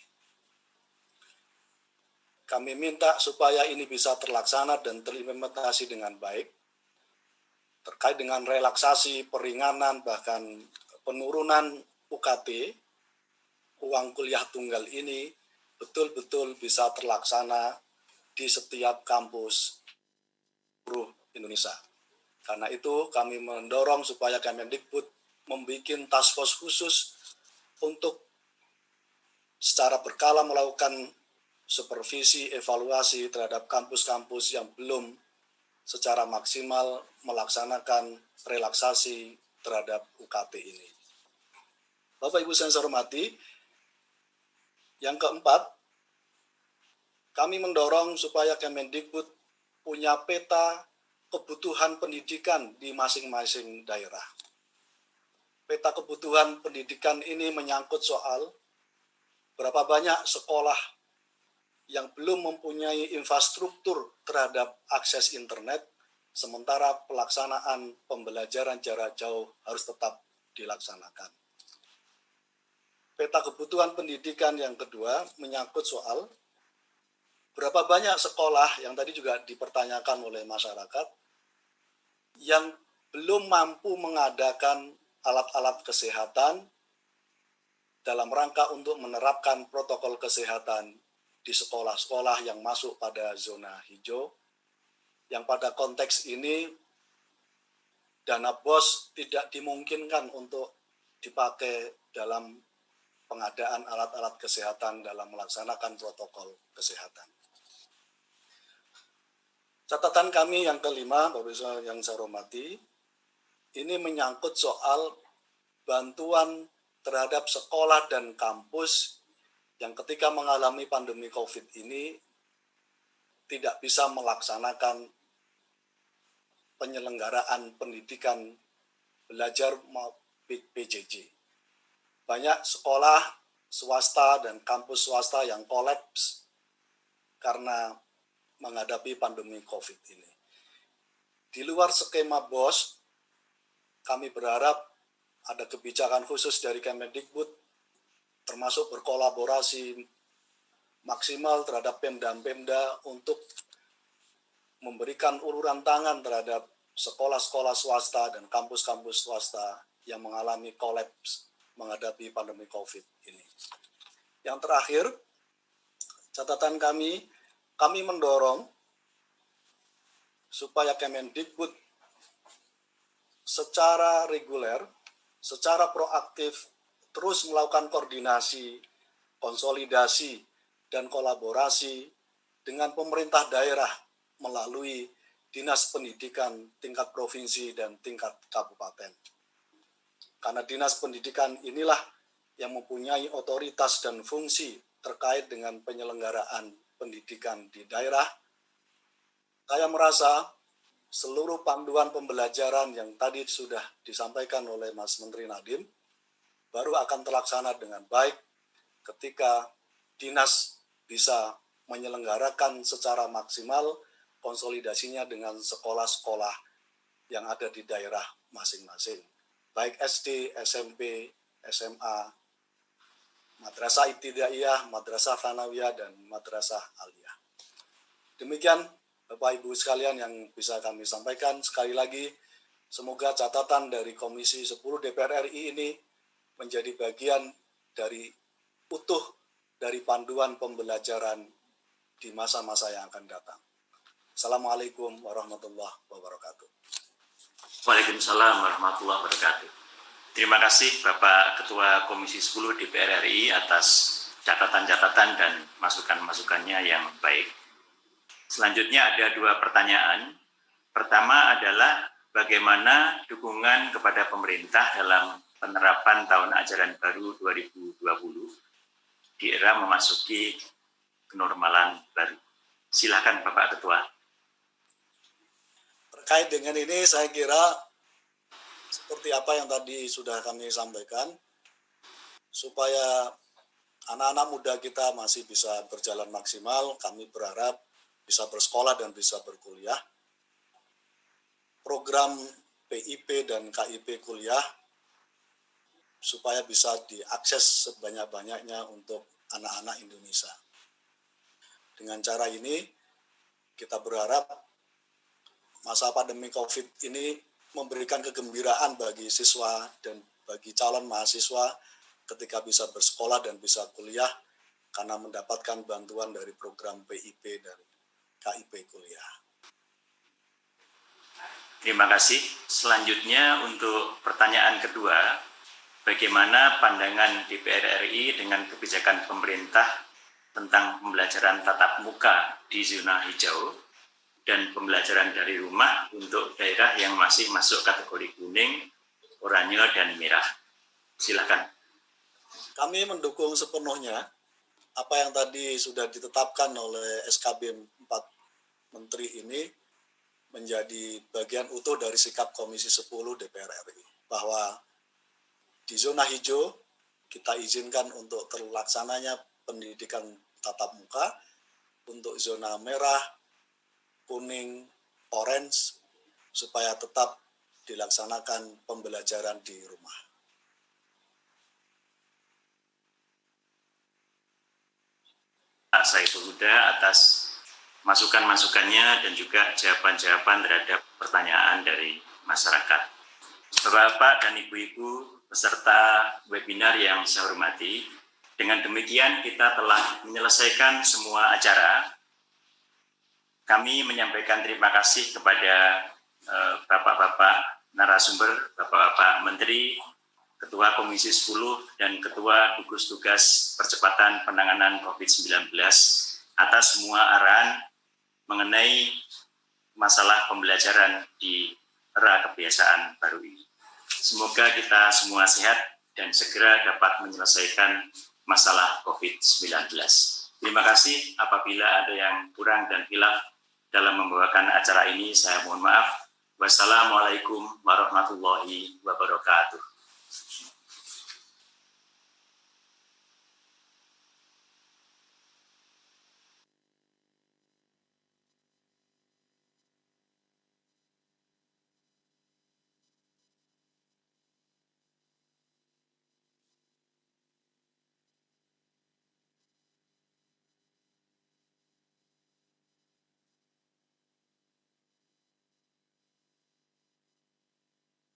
Kami minta supaya ini bisa terlaksana dan terimplementasi dengan baik, terkait dengan relaksasi, peringanan, bahkan penurunan UKT, uang kuliah tunggal ini betul-betul bisa terlaksana di setiap kampus seluruh Indonesia. Karena itu kami mendorong supaya Kemendikbud membuat task force khusus untuk secara berkala melakukan supervisi, evaluasi terhadap kampus-kampus yang belum secara maksimal melaksanakan relaksasi terhadap UKT ini. Bapak Ibu yang saya hormati, yang keempat, kami mendorong supaya Kemendikbud punya peta kebutuhan pendidikan di masing-masing daerah. Peta kebutuhan pendidikan ini menyangkut soal berapa banyak sekolah yang belum mempunyai infrastruktur terhadap akses internet, sementara pelaksanaan pembelajaran jarak jauh harus tetap dilaksanakan. Peta kebutuhan pendidikan yang kedua menyangkut soal berapa banyak sekolah yang tadi juga dipertanyakan oleh masyarakat yang belum mampu mengadakan alat-alat kesehatan dalam rangka untuk menerapkan protokol kesehatan di sekolah-sekolah yang masuk pada zona hijau, yang pada konteks ini dana BOS tidak dimungkinkan untuk dipakai dalam pengadaan alat-alat kesehatan dalam melaksanakan protokol kesehatan. Catatan kami yang kelima, Bapak Ibu yang saya hormati, ini menyangkut soal bantuan terhadap sekolah dan kampus yang ketika mengalami pandemi COVID ini tidak bisa melaksanakan penyelenggaraan pendidikan belajar PJJ. Banyak sekolah swasta dan kampus swasta yang kolaps karena menghadapi pandemi COVID ini. Di luar skema BOS, kami berharap ada kebijakan khusus dari Kemendikbud termasuk berkolaborasi maksimal terhadap Pemda untuk memberikan uluran tangan terhadap sekolah-sekolah swasta dan kampus-kampus swasta yang mengalami kolaps menghadapi pandemi COVID ini. Yang terakhir, catatan kami mendorong supaya Kemendikbud secara reguler, secara proaktif, terus melakukan koordinasi, konsolidasi, dan kolaborasi dengan pemerintah daerah melalui Dinas Pendidikan tingkat provinsi dan tingkat kabupaten. Karena Dinas Pendidikan inilah yang mempunyai otoritas dan fungsi terkait dengan penyelenggaraan pendidikan di daerah. Saya merasa seluruh panduan pembelajaran yang tadi sudah disampaikan oleh Mas Menteri Nadiem baru akan terlaksana dengan baik ketika dinas bisa menyelenggarakan secara maksimal konsolidasinya dengan sekolah-sekolah yang ada di daerah masing-masing. Baik SD, SMP, SMA, Madrasah Ibtidaiyah, Madrasah Tsanawiyah, dan Madrasah Aliyah. Demikian Bapak Ibu sekalian yang bisa kami sampaikan. Sekali lagi, semoga catatan dari Komisi 10 DPR RI ini menjadi bagian dari utuh dari panduan pembelajaran di masa-masa yang akan datang. Assalamualaikum warahmatullahi wabarakatuh. Waalaikumsalam warahmatullahi wabarakatuh. Terima kasih Bapak Ketua Komisi 10 DPR RI atas catatan-catatan dan masukan-masukannya yang baik. Selanjutnya ada dua pertanyaan. Pertama adalah bagaimana dukungan kepada pemerintah dalam penerapan tahun ajaran baru 2020 di era memasuki kenormalan baru. Silakan Bapak Ketua. Terkait dengan ini saya kira seperti apa yang tadi sudah kami sampaikan, supaya anak-anak muda kita masih bisa berjalan maksimal. Kami berharap bisa bersekolah dan bisa berkuliah. Program PIP dan KIP kuliah supaya bisa diakses sebanyak-banyaknya untuk anak-anak Indonesia. Dengan cara ini, kita berharap masa pandemi COVID ini memberikan kegembiraan bagi siswa dan bagi calon mahasiswa ketika bisa bersekolah dan bisa kuliah karena mendapatkan bantuan dari program PIP dan KIP kuliah. Terima kasih. Selanjutnya untuk pertanyaan kedua, bagaimana pandangan DPR RI dengan kebijakan pemerintah tentang pembelajaran tatap muka di zona hijau dan pembelajaran dari rumah untuk daerah yang masih masuk kategori kuning, oranye, dan merah? Silakan. Kami mendukung sepenuhnya apa yang tadi sudah ditetapkan oleh SKB 4 Menteri ini menjadi bagian utuh dari sikap Komisi 10 DPR RI. Bahwa di zona hijau kita izinkan untuk terlaksananya pendidikan tatap muka, untuk zona merah, kuning, orange, supaya tetap dilaksanakan pembelajaran di rumah. Pak Saiful Huda atas masukan-masukannya dan juga jawaban-jawaban terhadap pertanyaan dari masyarakat. Bapak-bapak dan ibu-ibu peserta webinar yang saya hormati, dengan demikian kita telah menyelesaikan semua acara. Kami menyampaikan terima kasih kepada bapak-bapak narasumber, bapak-bapak menteri, Ketua Komisi 10 dan Ketua Gugus Tugas Percepatan Penanganan COVID-19 atas semua arahan mengenai masalah pembelajaran di era kebiasaan baru ini. Semoga kita semua sehat dan segera dapat menyelesaikan masalah COVID-19. Terima kasih. Apabila ada yang kurang dan hilaf dalam membawakan acara ini, saya mohon maaf. Wassalamualaikum warahmatullahi wabarakatuh.